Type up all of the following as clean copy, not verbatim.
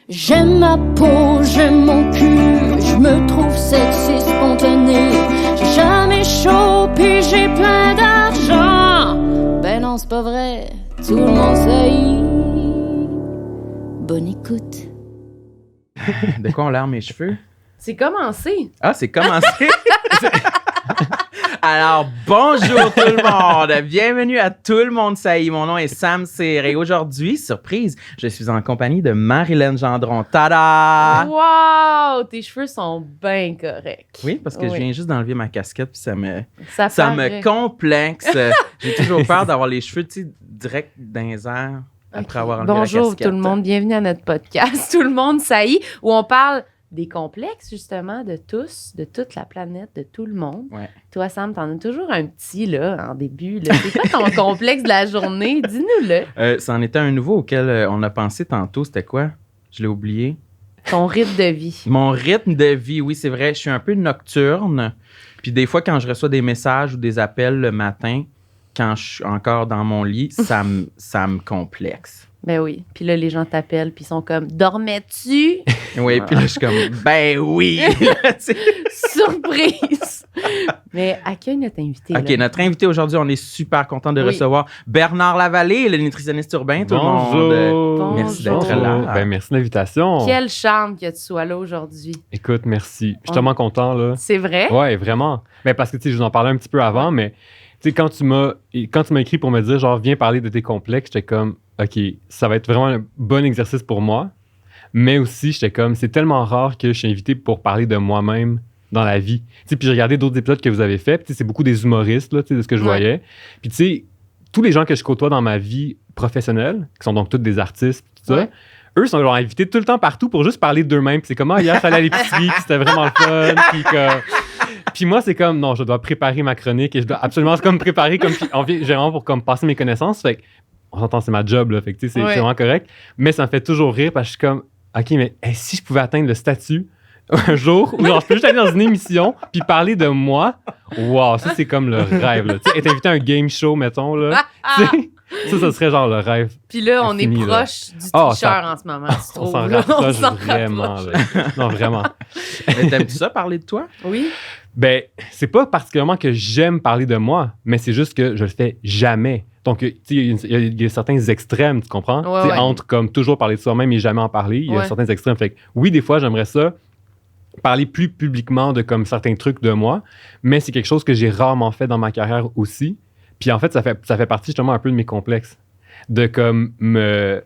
J'aime ma peau, j'aime mon cul, je me trouve sexy spontané. J'ai jamais chaud, puis j'ai plein d'argent. Ben non, c'est pas vrai, tout le monde sait. Bonne écoute. De quoi ont l'air mes cheveux? C'est commencé. Ah, c'est commencé! Alors, bonjour tout le monde! Bienvenue à Tout le monde saillit. Mon nom est Sam Cyr et aujourd'hui, surprise, je suis en compagnie de Marilyn Gendron. Tada! Wow! Tes cheveux sont bien corrects. Oui, parce que je viens juste d'enlever ma casquette puis ça me paraît. complexe. J'ai toujours peur d'avoir les cheveux, tu sais, direct dans les airs après avoir enlevé la casquette. Bonjour tout le monde, bienvenue à notre podcast Tout le monde saillit, où on parle des complexes, justement, de tous, de toute la planète, de tout le monde. Ouais. Toi, Sam, t'en as toujours un petit, là, en début. Là. C'est quoi ton complexe de la journée? Dis-nous-le. Ça en était un nouveau auquel on a pensé tantôt. C'était quoi? Je l'ai oublié. Ton rythme de vie. Mon rythme de vie, oui, c'est vrai. Je suis un peu nocturne. Puis des fois, quand je reçois des messages ou des appels le matin, quand je suis encore dans mon lit, ça me complexe. Ben oui. Puis là, les gens t'appellent, puis ils sont comme « Dormais-tu? » Oui, puis là, je suis comme « Ben oui! » Surprise! Mais à qui est notre invité? OK, là? notre invité aujourd'hui, on est super content de recevoir Bernard Lavallée, le nutritionniste urbain. Tout Bonjour! le monde. Bonjour. Merci d'être là. Ben, merci de l'invitation. Quel charme que tu sois là aujourd'hui. Écoute, merci. Je suis tellement content, là. C'est vrai? Ouais, vraiment. Ben, parce que, tu sais, je vous en parlais un petit peu avant, mais, tu sais, quand tu m'as écrit pour me dire, genre, viens parler de tes complexes, j'étais comme, OK, ça va être vraiment un bon exercice pour moi. Mais aussi, j'étais comme, c'est tellement rare que je suis invité pour parler de moi-même dans la vie. Tu sais, puis j'ai regardé d'autres épisodes que vous avez fait, puis tu sais, c'est beaucoup des humoristes, là, tu sais, de ce que je voyais. Puis tu sais, tous les gens que je côtoie dans ma vie professionnelle, qui sont donc tous des artistes, tout ça, eux sont genre invités tout le temps partout pour juste parler d'eux-mêmes. Puis c'est comme, hier, j'allais à l'épicerie, puis c'était vraiment le fun. Puis moi, c'est comme, non, je dois préparer ma chronique et je dois absolument comme préparer, comme, j'ai vraiment pour comme passer mes connaissances. Fait on s'entend, c'est ma job, là. Fait que tu sais, c'est vraiment correct. Mais ça me fait toujours rire parce que je suis comme, OK, mais si je pouvais atteindre le statut un jour où genre, je peux juste aller dans une émission puis parler de moi, wow, ça, c'est comme le rêve, là. Tu sais, être invité à un game show, mettons, là. Ça serait genre le rêve. Puis là, on fini, est là. proche du t-shirt en ce moment, tu On trouves? s'en là? rapproche On s'en vraiment, rapproche. là. Non, vraiment. Mais t'aimes-tu ça, parler de toi? Oui. Ben, c'est pas particulièrement que j'aime parler de moi, mais c'est juste que je le fais jamais. Donc, tu sais, il y a certains extrêmes, tu comprends? Tu sais, entre comme toujours parler de soi-même et jamais en parler, il y a certains extrêmes. Fait que oui, des fois, j'aimerais ça, parler plus publiquement de comme certains trucs de moi, mais c'est quelque chose que j'ai rarement fait dans ma carrière aussi. Puis en fait, ça fait partie justement un peu de mes complexes, de comme me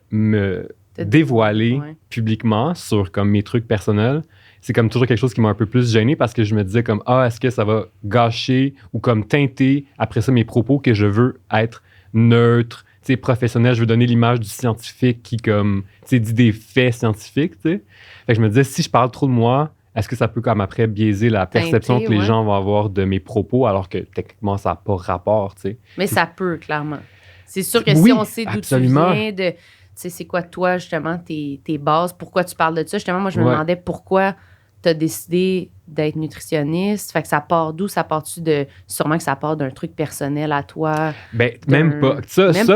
dévoiler publiquement sur comme mes trucs personnels. C'est comme toujours quelque chose qui m'a un peu plus gêné parce que je me disais comme, est-ce que ça va gâcher ou comme teinter après ça mes propos, que je veux être neutre, tu sais, professionnel, je veux donner l'image du scientifique qui comme, tu sais, dit des faits scientifiques, tu sais. Fait que je me disais, si je parle trop de moi, est-ce que ça peut comme après biaiser la perception que les gens vont avoir de mes propos alors que techniquement ça n'a pas rapport, tu sais. Mais ça peut, clairement. C'est sûr que si on sait d'où tu viens, tu sais, c'est quoi toi, justement, tes bases, pourquoi tu parles de ça. Justement, moi, je me demandais pourquoi tu as décidé d'être nutritionniste. Fait que ça part d'où? Ça part-tu de... Sûrement que ça part d'un truc personnel à toi? Ben, même pas.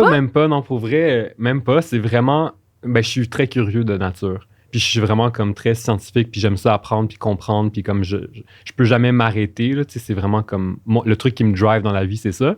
Même pas, non, pour vrai, même pas. C'est vraiment... Ben, je suis très curieux de nature. Puis je suis vraiment comme très scientifique, puis j'aime ça apprendre, puis comprendre, puis comme je peux jamais m'arrêter, là, tu sais, c'est vraiment comme... le truc qui me drive dans la vie, c'est ça.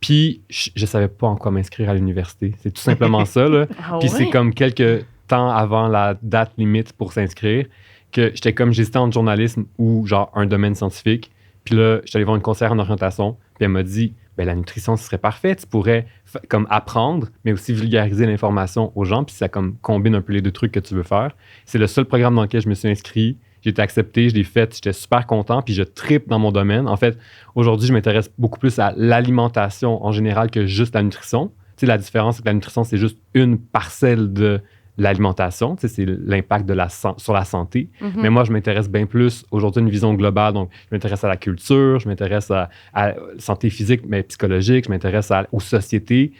Puis je savais pas en quoi m'inscrire à l'université. C'est tout simplement ça, là. Puis c'est comme quelques temps avant la date limite pour s'inscrire que j'hésitais entre journalisme ou genre un domaine scientifique. Puis là, j'étais allé voir une conseillère en orientation, puis elle m'a dit, ben la nutrition, ce serait parfait. Tu pourrais comme apprendre, mais aussi vulgariser l'information aux gens, puis ça comme combine un peu les deux trucs que tu veux faire. C'est le seul programme dans lequel je me suis inscrit. J'ai été accepté, je l'ai fait, j'étais super content, puis je trippe dans mon domaine. En fait, aujourd'hui, je m'intéresse beaucoup plus à l'alimentation en général que juste la nutrition. Tu sais, la différence, c'est que la nutrition, c'est juste une parcelle de l'alimentation, tu sais, c'est l'impact sur la santé. Mm-hmm. Mais moi, je m'intéresse bien plus aujourd'hui à une vision globale. Donc, je m'intéresse à la culture, je m'intéresse à la santé physique, mais psychologique, je m'intéresse aux sociétés.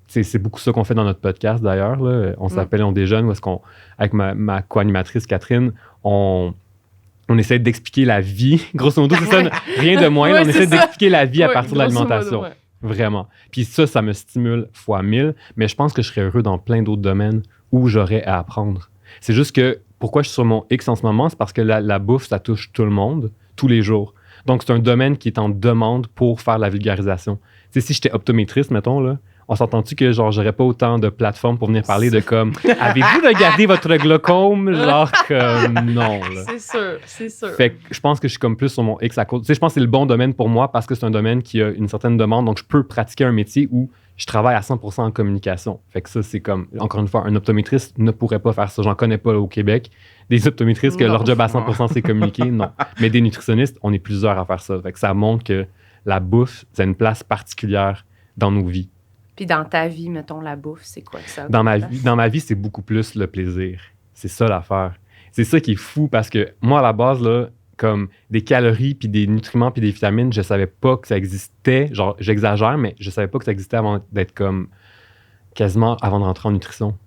C'est beaucoup ça qu'on fait dans notre podcast, d'ailleurs. Là. On s'appelle On déjeune, où est-ce qu'on, avec ma co-animatrice Catherine, on essaie d'expliquer la vie. Grosso modo, c'est ça, rien de moins. On essaie d'expliquer la vie à partir de l'alimentation. Modo, vraiment. Puis ça me stimule fois 1000. Mais je pense que je serais heureux dans plein d'autres domaines où j'aurais à apprendre. C'est juste que pourquoi je suis sur mon X en ce moment, c'est parce que la bouffe, ça touche tout le monde, tous les jours. Donc, c'est un domaine qui est en demande pour faire la vulgarisation. Tu sais, si j'étais optométriste, mettons, là, on s'entend-tu que genre j'aurais pas autant de plateformes pour venir parler de comme avez-vous regardé votre glaucome? Genre comme non. Là. C'est sûr. Fait que je pense que je suis comme plus sur mon X à cause. Tu sais, je pense que c'est le bon domaine pour moi parce que c'est un domaine qui a une certaine demande. Donc, je peux pratiquer un métier où je travaille à 100% en communication. Fait que ça, c'est comme, encore une fois, un optométriste ne pourrait pas faire ça. J'en connais pas là, au Québec. Des optométristes que leur job à 100% c'est communiquer, non. Mais des nutritionnistes, on est plusieurs à faire ça. Fait que ça montre que la bouffe, c'est une place particulière dans nos vies. Puis dans ta vie, mettons, la bouffe, c'est quoi ça? Dans ma vie, c'est beaucoup plus le plaisir. C'est ça l'affaire. C'est ça qui est fou parce que moi, à la base, là, comme des calories, puis des nutriments, puis des vitamines, je savais pas que ça existait. Genre, j'exagère, mais je savais pas que ça existait avant d'être comme quasiment avant de rentrer en nutrition.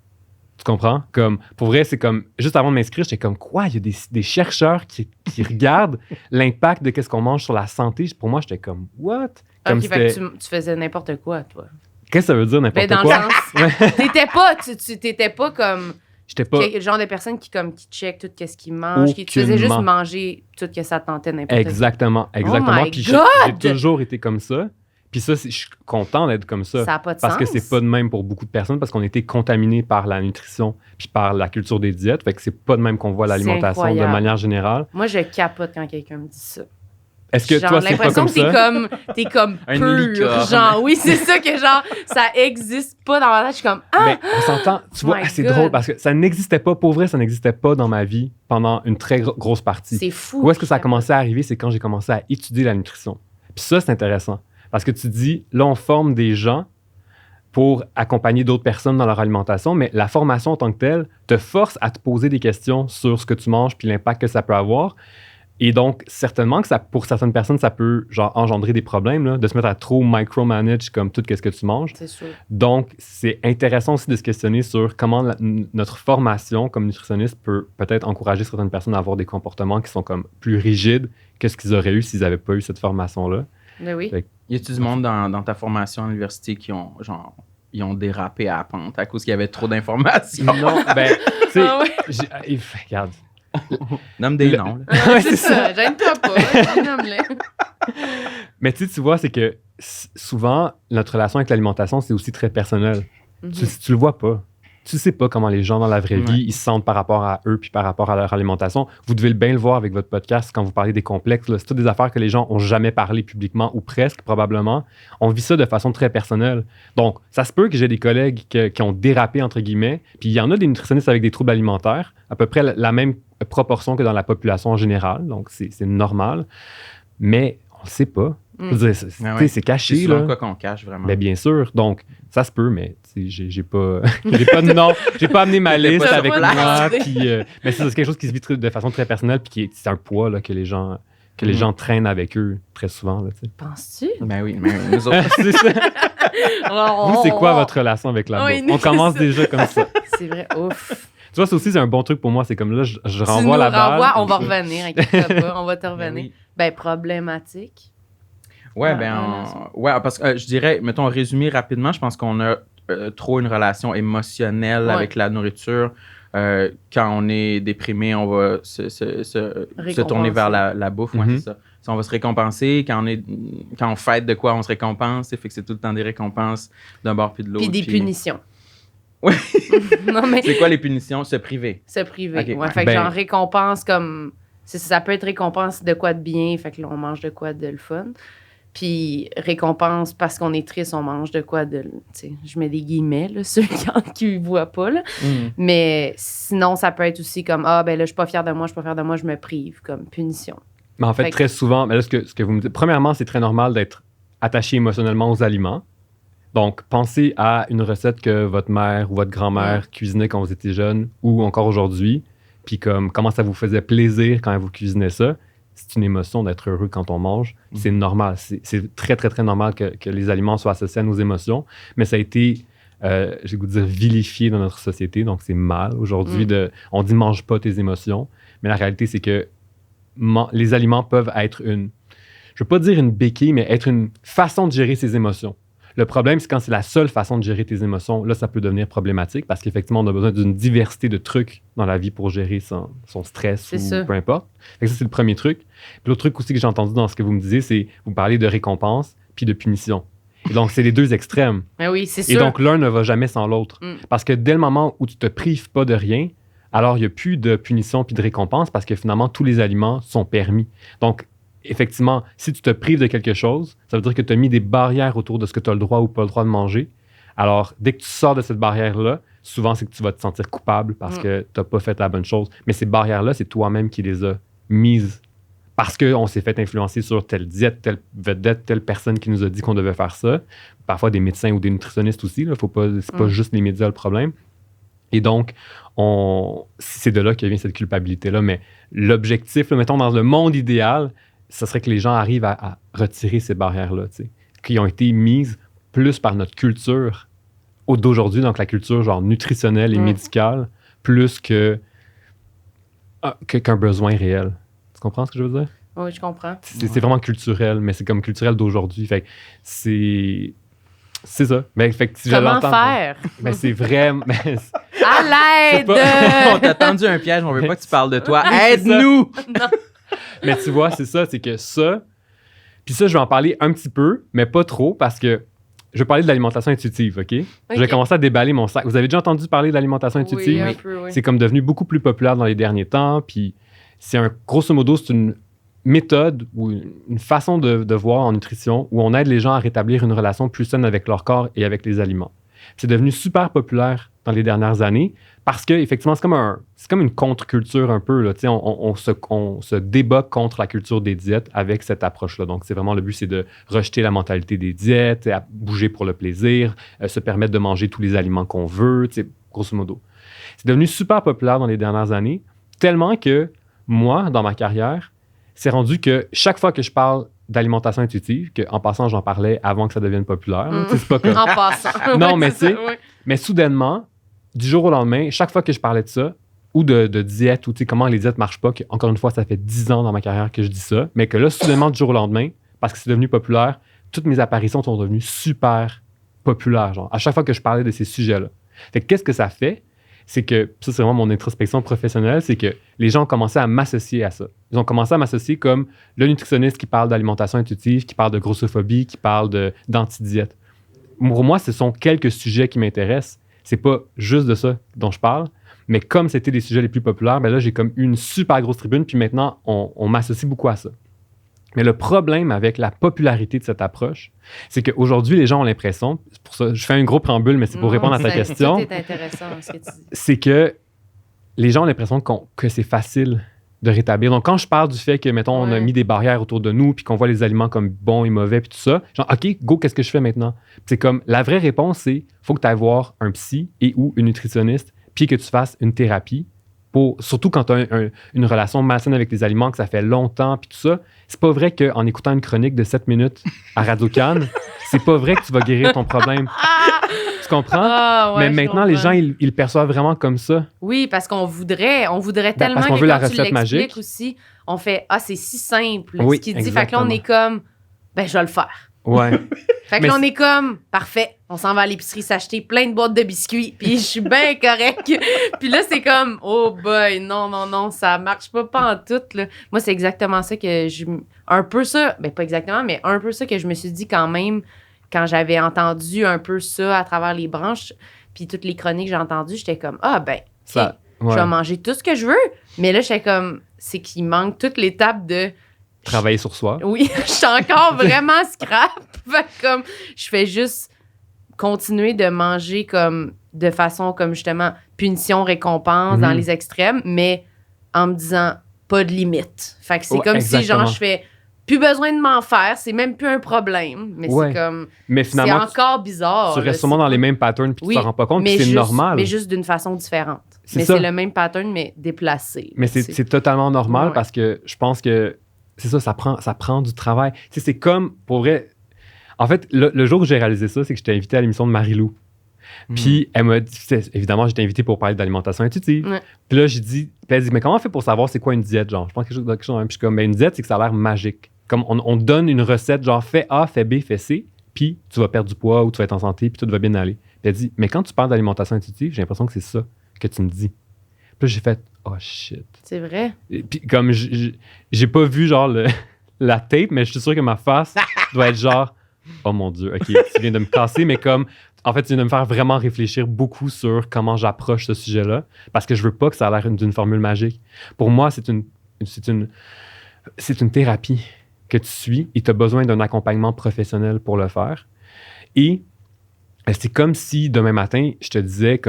Tu comprends? Comme, pour vrai, c'est comme, juste avant de m'inscrire, j'étais comme, quoi? Il y a des chercheurs qui regardent l'impact de qu'est-ce qu'on mange sur la santé. Pour moi, j'étais comme, what? Comme fait que tu faisais n'importe quoi, toi. Qu'est-ce que ça veut dire, n'importe dans quoi? Le sens, t'étais pas comme... J'étais pas... Le genre de personne qui check tout ce qu'ils mangent, qui te faisait juste manger tout ce que ça tentait n'importe quoi. Exactement. Puis j'ai toujours été comme ça. Puis ça, je suis content d'être comme ça. Ça n'a pas de parce sens. Que c'est pas de même pour beaucoup de personnes, parce qu'on a été contaminés par la nutrition puis par la culture des diètes. Fait que c'est pas de même qu'on voit l'alimentation de manière générale. Moi, je capote quand quelqu'un me dit ça. Est-ce que toi, c'est pas comme ça? J'ai l'impression que t'es comme pur. Genre, oui, c'est ça que genre, ça existe pas dans ma tête. Je suis comme, Ben, on s'entend. Tu vois, c'est drôle parce que ça n'existait pas. Pour vrai, ça n'existait pas dans ma vie pendant une très grosse partie. C'est fou. Où est-ce que ça a commencé à arriver? C'est quand j'ai commencé à étudier la nutrition. Puis ça, c'est intéressant. Parce que tu dis, là, on forme des gens pour accompagner d'autres personnes dans leur alimentation, mais la formation en tant que telle te force à te poser des questions sur ce que tu manges puis l'impact que ça peut avoir. Et donc, certainement que ça, pour certaines personnes, ça peut genre engendrer des problèmes, là, de se mettre à trop micromanage comme tout ce que tu manges. C'est sûr. Donc, c'est intéressant aussi de se questionner sur comment notre formation comme nutritionniste peut peut-être encourager certaines personnes à avoir des comportements qui sont comme plus rigides que ce qu'ils auraient eu s'ils n'avaient pas eu cette formation-là. Mais oui. Y a-tu du monde dans ta formation à l'université qui ont genre... Ils ont dérapé à la pente à cause qu'il y avait trop d'informations? Non, ben, tu sais, regarde. Nomme des noms. Ouais, c'est ça. Gêne-toi pas. Nomme-les. Mais tu vois, c'est que souvent, notre relation avec l'alimentation, c'est aussi très personnel. Tu le vois pas. Tu sais pas comment les gens dans la vraie vie, ils se sentent par rapport à eux puis par rapport à leur alimentation. Vous devez bien le voir avec votre podcast quand vous parlez des complexes. Là. C'est toutes des affaires que les gens ont jamais parlé publiquement ou presque, probablement. On vit ça de façon très personnelle. Donc, ça se peut que j'ai des collègues qui ont dérapé, entre guillemets. Puis il y en a des nutritionnistes avec des troubles alimentaires, à peu près la même proportion que dans la population en général. Donc, c'est normal. Mais on le sait pas. C'est caché. C'est souvent là. quoi qu'on cache, vraiment. Mais bien sûr. Donc, ça se peut, mais j'ai pas de nom. J'ai pas amené ma liste avec moi. Puis, mais c'est quelque chose qui se vit de façon très personnelle puis c'est un poids là, que les gens traînent avec eux très souvent. Là, penses-tu? Ben oui, nous autres. C'est ça. Vous, c'est quoi votre relation avec la bouffe? On commence déjà comme ça. C'est vrai, ouf. Tu vois, ça aussi, c'est un bon truc pour moi. C'est comme là, je renvoie la balle. On va revenir, inquiète pas. On va te revenir. Ben, problématique. Ouais, parce que je dirais, mettons, résumé rapidement, je pense qu'on a trop une relation émotionnelle avec la nourriture. Quand on est déprimé, on va se tourner vers la bouffe. Ouais, c'est ça. On va se récompenser. Quand on fête de quoi, on se récompense. Fait que c'est tout le temps des récompenses d'un bord puis de l'autre. Puis des punitions. Oui. Non, mais... C'est quoi les punitions? Se priver. Se priver. Okay. Ouais, fait que genre récompense comme... Ça peut être récompense de quoi de bien. Fait que là, on mange de quoi de le fun. Puis récompense parce qu'on est triste, on mange de quoi de... Je mets des guillemets, là, ceux qui ne voient pas. Là. Mais sinon, ça peut être aussi comme, ben là, je suis pas fière de moi, je me prive, comme punition. Mais en fait, très souvent, mais là, ce que vous me dites, premièrement, c'est très normal d'être attaché émotionnellement aux aliments. Donc, pensez à une recette que votre mère ou votre grand-mère cuisinait quand vous étiez jeune ou encore aujourd'hui, puis comme comment ça vous faisait plaisir quand vous cuisinait ça. C'est une émotion d'être heureux quand on mange. C'est normal. C'est très, très, très normal que les aliments soient associés à nos émotions. Mais ça a été, je vais vous dire, vilifié dans notre société. Donc, c'est mal aujourd'hui. On dit « mange pas tes émotions ». Mais la réalité, c'est que les aliments peuvent être je ne veux pas dire une béquille, mais être une façon de gérer ses émotions. Le problème, c'est quand c'est la seule façon de gérer tes émotions. Là, ça peut devenir problématique parce qu'effectivement, on a besoin d'une diversité de trucs dans la vie pour gérer son stress ou peu importe. Fait que ça, c'est le premier truc. Puis l'autre truc aussi que j'ai entendu dans ce que vous me disiez, c'est vous parlez de récompense puis de punition. Et donc, c'est les deux extrêmes. Ben oui, c'est sûr. Et donc, l'un ne va jamais sans l'autre. Parce que dès le moment où tu te prives pas de rien, alors il n'y a plus de punition puis de récompense parce que finalement, tous les aliments sont permis. Donc, effectivement, si tu te prives de quelque chose, ça veut dire que tu as mis des barrières autour de ce que tu as le droit ou pas le droit de manger. Alors, dès que tu sors de cette barrière-là, souvent, c'est que tu vas te sentir coupable parce que tu n'as pas fait la bonne chose. Mais ces barrières-là, c'est toi-même qui les as mises parce qu'on s'est fait influencer sur telle diète, telle vedette, telle personne qui nous a dit qu'on devait faire ça. Parfois, des médecins ou des nutritionnistes aussi. C'est pas juste les médias le problème. Et donc, c'est de là que vient cette culpabilité-là. Mais l'objectif, mettons, dans le monde idéal, ce serait que les gens arrivent à retirer ces barrières-là, qui ont été mises plus par notre culture d'aujourd'hui, donc la culture genre nutritionnelle et médicale, plus qu'un besoin réel. Tu comprends ce que je veux dire? Oui, je comprends. C'est vraiment culturel, mais c'est comme culturel d'aujourd'hui. Fait que c'est ça. Mais fait que si comment faire? Mais c'est vraiment... À l'aide! On t'a tendu un piège, on veut pas que tu parles de toi. Aide-nous! Mais tu vois, c'est ça, c'est que ça... Puis ça, je vais en parler un petit peu, mais pas trop, parce que je vais parler de l'alimentation intuitive, OK? Je vais commencer à déballer mon sac. Vous avez déjà entendu parler de l'alimentation intuitive? Oui, un peu, oui. C'est comme devenu beaucoup plus populaire dans les derniers temps, puis grosso modo, c'est une méthode ou une façon de voir en nutrition où on aide les gens à rétablir une relation plus saine avec leur corps et avec les aliments. C'est devenu super populaire dans les dernières années parce que effectivement c'est comme une contre-culture un peu là. On se débat contre la culture des diètes avec cette approche-là. Donc c'est vraiment le but, c'est de rejeter la mentalité des diètes, à bouger pour le plaisir, se permettre de manger tous les aliments qu'on veut, grosso modo. C'est devenu super populaire dans les dernières années, tellement que moi, dans ma carrière, c'est rendu que chaque fois que je parle d'alimentation intuitive, qu'en passant, j'en parlais avant que ça devienne populaire. C'est pas comme... En passant. Non, mais tu sais, mais soudainement, du jour au lendemain, chaque fois que je parlais de ça, ou de diète, ou comment les diètes marchent pas, encore une fois, ça fait 10 ans dans ma carrière que je dis ça, mais que là, soudainement, du jour au lendemain, parce que c'est devenu populaire, toutes mes apparitions sont devenues super populaires, genre, à chaque fois que je parlais de ces sujets-là. Fait que qu'est-ce que ça fait? C'est que, ça c'est vraiment mon introspection professionnelle, c'est que les gens ont commencé à m'associer à ça. Ils ont commencé à m'associer comme le nutritionniste qui parle d'alimentation intuitive, qui parle de grossophobie, qui parle d'anti-diète. Pour moi, ce sont quelques sujets qui m'intéressent. C'est pas juste de ça dont je parle, mais comme c'était les sujets les plus populaires, ben là, j'ai comme une super grosse tribune, puis maintenant, on m'associe beaucoup à ça. Mais le problème avec la popularité de cette approche, c'est qu'aujourd'hui, les gens ont l'impression, c'est pour ça, je fais un gros préambule, mais c'est pour répondre à ta question. C'est intéressant ce que tu dis. C'est que les gens ont l'impression que c'est facile de rétablir. Donc, quand je parle du fait que, mettons, on a mis des barrières autour de nous, puis qu'on voit les aliments comme bons et mauvais, puis tout ça, genre, OK, go, qu'est-ce que je fais maintenant? C'est comme, la vraie réponse, c'est, faut que tu ailles voir un psy et ou une nutritionniste, puis que tu fasses une thérapie. Surtout quand tu as une relation malsaine avec les aliments, que ça fait longtemps, puis tout ça, c'est pas vrai qu'en écoutant une chronique de 7 minutes à Radio-Can, c'est pas vrai que tu vas guérir ton problème. Tu comprends? Ah, ouais, mais maintenant, les gens, ils le perçoivent vraiment comme ça. Oui, parce qu'on voudrait tellement parce qu'on que veut la quand tu recette magique l'expliques aussi, on fait « Ah, c'est si simple oui, ce qu'il dit. » Fait que là, on est comme « Ben, je vais le faire. » Ouais. Fait que là, on est comme « Parfait. » On s'en va à l'épicerie s'acheter plein de boîtes de biscuits, puis je suis bien correct. Puis là, c'est comme « Oh boy, non, ça marche pas en tout. » Moi, c'est exactement ça que un peu ça, ben pas exactement, mais un peu ça que je me suis dit quand même quand j'avais entendu un peu ça à travers les branches, puis toutes les chroniques que j'ai entendues, j'étais comme « Ah ben, ça, je vais manger tout ce que je veux. » Mais là, j'étais comme « C'est qu'il manque toute l'étape de... » Travailler sur soi. Oui, je suis encore vraiment scrap. Fait que comme, je fais juste continuer de manger comme de façon comme justement punition-récompense dans les extrêmes, mais en me disant pas de limite. Fait que c'est comme exactement. si genre je fais plus besoin de m'en faire, c'est même plus un problème. Mais c'est comme, mais finalement, c'est encore bizarre. Tu restes sûrement dans les mêmes patterns puis tu t'en rends pas compte, puis c'est normal. Mais juste d'une façon différente. C'est ça. C'est le même pattern, mais déplacé. Mais c'est totalement normal parce que je pense que c'est ça prend du travail. Tu sais, c'est comme, pour vrai... En fait, le jour où j'ai réalisé ça, c'est que j'étais invité à l'émission de Marie-Lou. Puis elle m'a dit... Évidemment, j'étais invité pour parler d'alimentation intuitive. Ouais. Puis là, j'ai dit... Puis elle dit, mais comment on fait pour savoir c'est quoi une diète? Genre, je pense quelque chose de même. Puis je suis comme, ben, une diète, c'est que ça a l'air magique. Comme on donne une recette, genre, fais A, fais B, fais C. puis tu vas perdre du poids ou tu vas être en santé, puis tout va bien aller. Puis elle dit, mais quand tu parles d'alimentation intuitive, j'ai l'impression que c'est ça que tu me dis. Puis là, j'ai fait, oh shit. C'est vrai. Et puis comme j'ai pas vu genre la tape, mais je suis sûr que ma face doit être genre, oh mon Dieu, ok, tu viens de me casser, mais comme, en fait, tu viens de me faire vraiment réfléchir beaucoup sur comment j'approche ce sujet-là, parce que je veux pas que ça a l'air d'une formule magique. Pour moi, c'est une thérapie que tu suis et tu as besoin d'un accompagnement professionnel pour le faire. Et c'est comme si demain matin, je te disais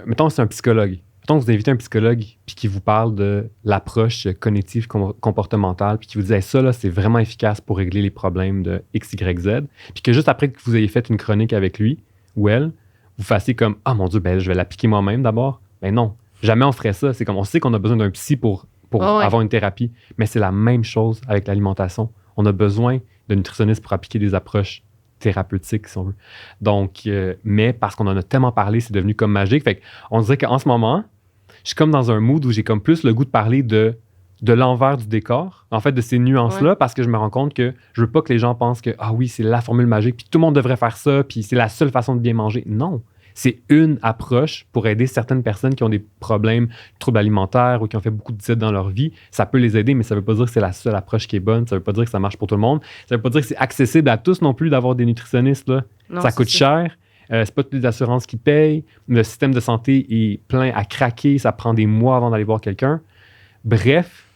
mettons, c'est un psychologue. Mettons que vous invitez un psychologue puis qui vous parle de l'approche cognitive comportementale puis qui vous dit hey, ça, là, c'est vraiment efficace pour régler les problèmes de X, Y, Z. Puis que juste après que vous ayez fait une chronique avec lui ou elle, vous fassiez comme « Ah, mon Dieu, ben, je vais l'appliquer moi-même d'abord. » Ben non, jamais on ferait ça. C'est comme on sait qu'on a besoin d'un psy pour avoir une thérapie, mais c'est la même chose avec l'alimentation. On a besoin de nutritionnistes pour appliquer des approches thérapeutiques, si on veut. Donc, mais parce qu'on en a tellement parlé, c'est devenu comme magique. Fait qu'on dirait qu'en ce moment, je suis comme dans un mood où j'ai comme plus le goût de parler de l'envers du décor, en fait, de ces nuances-là, parce que je me rends compte que je veux pas que les gens pensent que, ah oui, c'est la formule magique, puis tout le monde devrait faire ça, puis c'est la seule façon de bien manger. Non. C'est une approche pour aider certaines personnes qui ont des problèmes, troubles alimentaires ou qui ont fait beaucoup de diètes dans leur vie. Ça peut les aider, mais ça veut pas dire que c'est la seule approche qui est bonne. Ça veut pas dire que ça marche pour tout le monde. Ça veut pas dire que c'est accessible à tous non plus d'avoir des nutritionnistes, là. Non, ça coûte cher. C'est pas toutes les assurances qui payent. Le système de santé est plein à craquer. Ça prend des mois avant d'aller voir quelqu'un. Bref,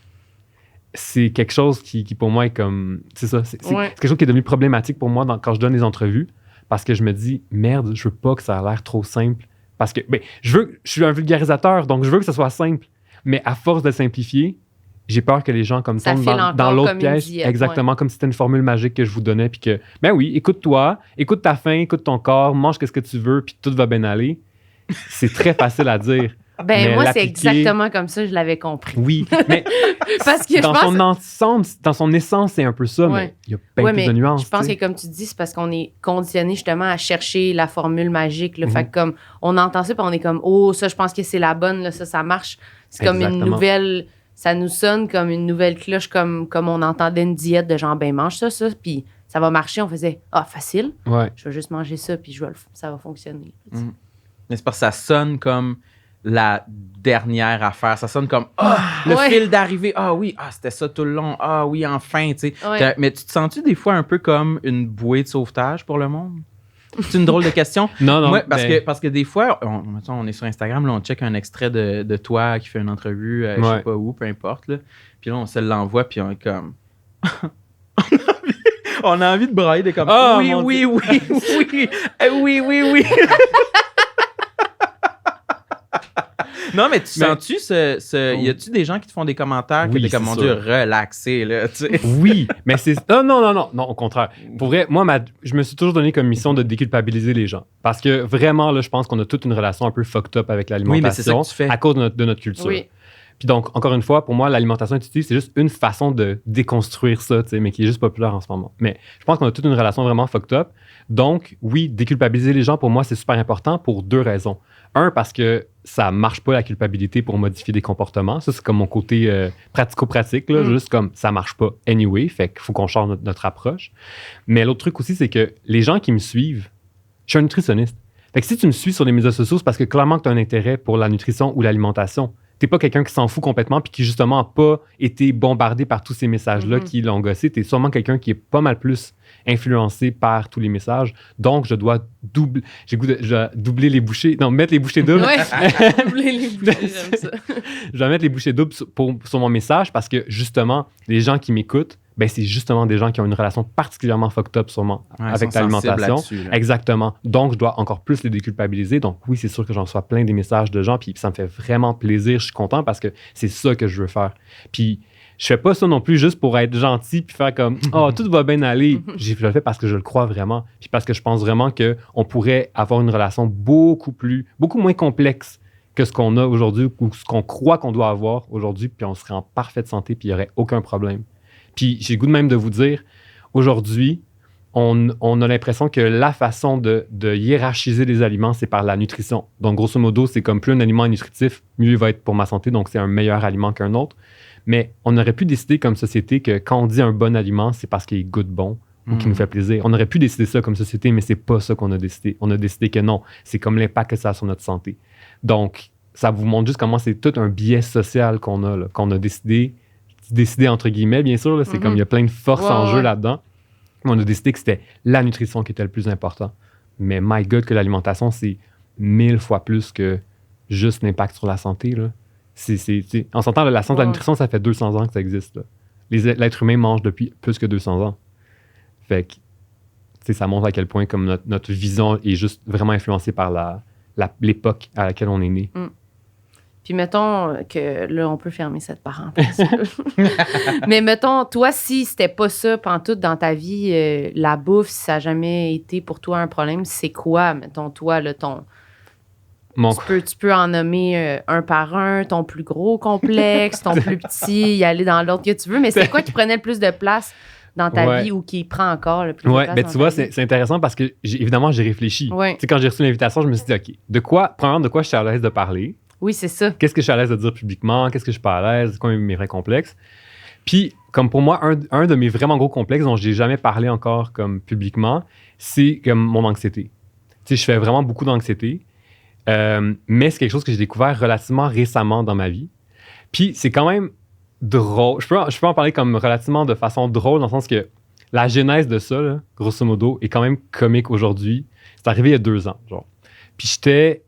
c'est quelque chose qui pour moi est comme... C'est ça. C'est quelque chose qui est devenu problématique pour moi quand je donne des entrevues. Parce que je me dis, merde, je veux pas que ça a l'air trop simple. Parce que, je suis un vulgarisateur, donc je veux que ça soit simple. Mais à force de simplifier, j'ai peur que les gens tombent dans l'autre piège. Exactement, comme si c'était une formule magique que je vous donnais. Puis que, oui, écoute-toi, écoute ta faim, écoute ton corps, mange ce que tu veux, puis tout va bien aller. C'est très facile à dire. Moi, c'est exactement comme ça, je l'avais compris. Oui, mais parce que dans son essence, c'est un peu ça, mais il y a plein de nuances. Je pense que, comme tu dis, c'est parce qu'on est conditionné justement à chercher la formule magique. Fait que comme on entend ça, puis on est comme, oh, ça, je pense que c'est la bonne, là, ça marche. C'est comme une nouvelle, ça nous sonne comme une nouvelle cloche, comme on entendait une diète de genre, mange ça, puis ça va marcher. On faisait, facile, je vais juste manger ça, puis ça va fonctionner. Mais c'est parce que ça sonne comme la dernière affaire. Ça sonne comme le fil d'arrivée. C'était ça tout le long. Oui, enfin, tu sais. Mais tu te sens-tu des fois un peu comme une bouée de sauvetage pour le monde? C'est une drôle de question. Non. Ouais, parce que des fois, on est sur Instagram, là, on check un extrait de toi qui fait une entrevue, je sais pas où, peu importe. Là. Puis là, on se l'envoie, puis on est comme... on a envie de brailler, de comme... oui. Non, mais sens-tu y a-tu des gens qui te font des commentaires qui étaient comme, mon Dieu, relaxé, là, tu sais? Oui, mais c'est... Non, au contraire. Pour vrai, moi, je me suis toujours donné comme mission de déculpabiliser les gens. Parce que vraiment, là, je pense qu'on a toute une relation un peu fucked up avec l'alimentation. Oui, mais c'est ça que tu fais. À cause de notre culture. Oui. Puis donc, encore une fois, pour moi, l'alimentation intuitive, c'est juste une façon de déconstruire ça, tu sais, mais qui est juste populaire en ce moment. Mais je pense qu'on a toute une relation vraiment fucked up. Donc, oui, déculpabiliser les gens, pour moi, c'est super important pour 2 raisons. Un, parce que ça marche pas la culpabilité pour modifier des comportements. Ça, c'est comme mon côté pratico-pratique, là, juste comme ça marche pas anyway, fait qu'il faut qu'on change notre approche. Mais l'autre truc aussi, c'est que les gens qui me suivent, je suis un nutritionniste. Fait que si tu me suis sur les médias sociaux, c'est parce que clairement que tu as un intérêt pour la nutrition ou l'alimentation. T'es pas quelqu'un qui s'en fout complètement puis qui, justement, n'a pas été bombardé par tous ces messages-là qui l'ont gossé. T'es sûrement quelqu'un qui est pas mal plus influencé par tous les messages. Donc, je dois doubler les bouchées. Non, mettre les bouchées doubles. Oui, doubler les bouchées, j'aime ça. Je dois mettre les bouchées doubles sur mon message parce que, justement, les gens qui m'écoutent, c'est justement des gens qui ont une relation particulièrement fucked up sûrement avec l'alimentation. Exactement. Donc, je dois encore plus les déculpabiliser. Donc, oui, c'est sûr que j'en reçois plein des messages de gens, puis ça me fait vraiment plaisir. Je suis content parce que c'est ça que je veux faire. Puis, je fais pas ça non plus juste pour être gentil puis faire comme « tout va bien aller ». Je le fais parce que je le crois vraiment. Puis parce que je pense vraiment qu'on pourrait avoir une relation beaucoup moins complexe que ce qu'on a aujourd'hui ou ce qu'on croit qu'on doit avoir aujourd'hui, puis on serait en parfaite santé puis il n'y aurait aucun problème. Puis j'ai le goût de même de vous dire, aujourd'hui, on a l'impression que la façon de hiérarchiser les aliments, c'est par la nutrition. Donc, grosso modo, c'est comme plus un aliment est nutritif, mieux il va être pour ma santé, donc c'est un meilleur aliment qu'un autre. Mais on aurait pu décider comme société que quand on dit un bon aliment, c'est parce qu'il goûte bon ou qui nous fait plaisir. On aurait pu décider ça comme société, mais c'est pas ça qu'on a décidé. On a décidé que non, c'est comme l'impact que ça a sur notre santé. Donc, ça vous montre juste comment c'est tout un biais social qu'on a, là, qu'on a décidé entre guillemets, bien sûr, là, c'est comme il y a plein de forces en jeu là-dedans. Mais on a décidé que c'était la nutrition qui était le plus important. Mais my God, que l'alimentation, c'est 1000 fois plus que juste l'impact sur la santé, là. En s'entendant, la science de la nutrition, ça fait 200 ans que ça existe, là. L'être humain mange depuis plus que 200 ans. Fait que, ça montre à quel point comme notre vision est juste vraiment influencée par l'époque à laquelle on est né. Puis mettons que là, on peut fermer cette parenthèse. Mais mettons, toi, si c'était pas ça pantoute dans ta vie, la bouffe, si ça n'a jamais été pour toi un problème, c'est quoi, mettons, toi, là, tu peux en nommer un par un, ton plus gros complexe, ton plus petit, y aller dans l'ordre que tu veux, mais c'est quoi qui prenait le plus de place dans ta vie ou qui prend encore le plus de place? Ben tu vois, c'est intéressant parce que, évidemment, j'ai réfléchi. Tu sais, quand j'ai reçu l'invitation, je me suis dit, OK, de quoi je suis à l'aise de parler? Oui, c'est ça. Qu'est-ce que je suis à l'aise de dire publiquement? Qu'est-ce que je suis pas à l'aise? C'est quoi mes vrais complexes? Puis, comme pour moi, un de mes vraiment gros complexes dont je n'ai jamais parlé encore comme publiquement, c'est comme mon anxiété. Tu sais, je fais vraiment beaucoup d'anxiété. Mais c'est quelque chose que j'ai découvert relativement récemment dans ma vie. Puis c'est quand même drôle. Je peux en parler comme relativement de façon drôle, dans le sens que la genèse de ça, là, grosso modo, est quand même comique aujourd'hui. C'est arrivé il y a 2 ans, genre. Puis j'étais...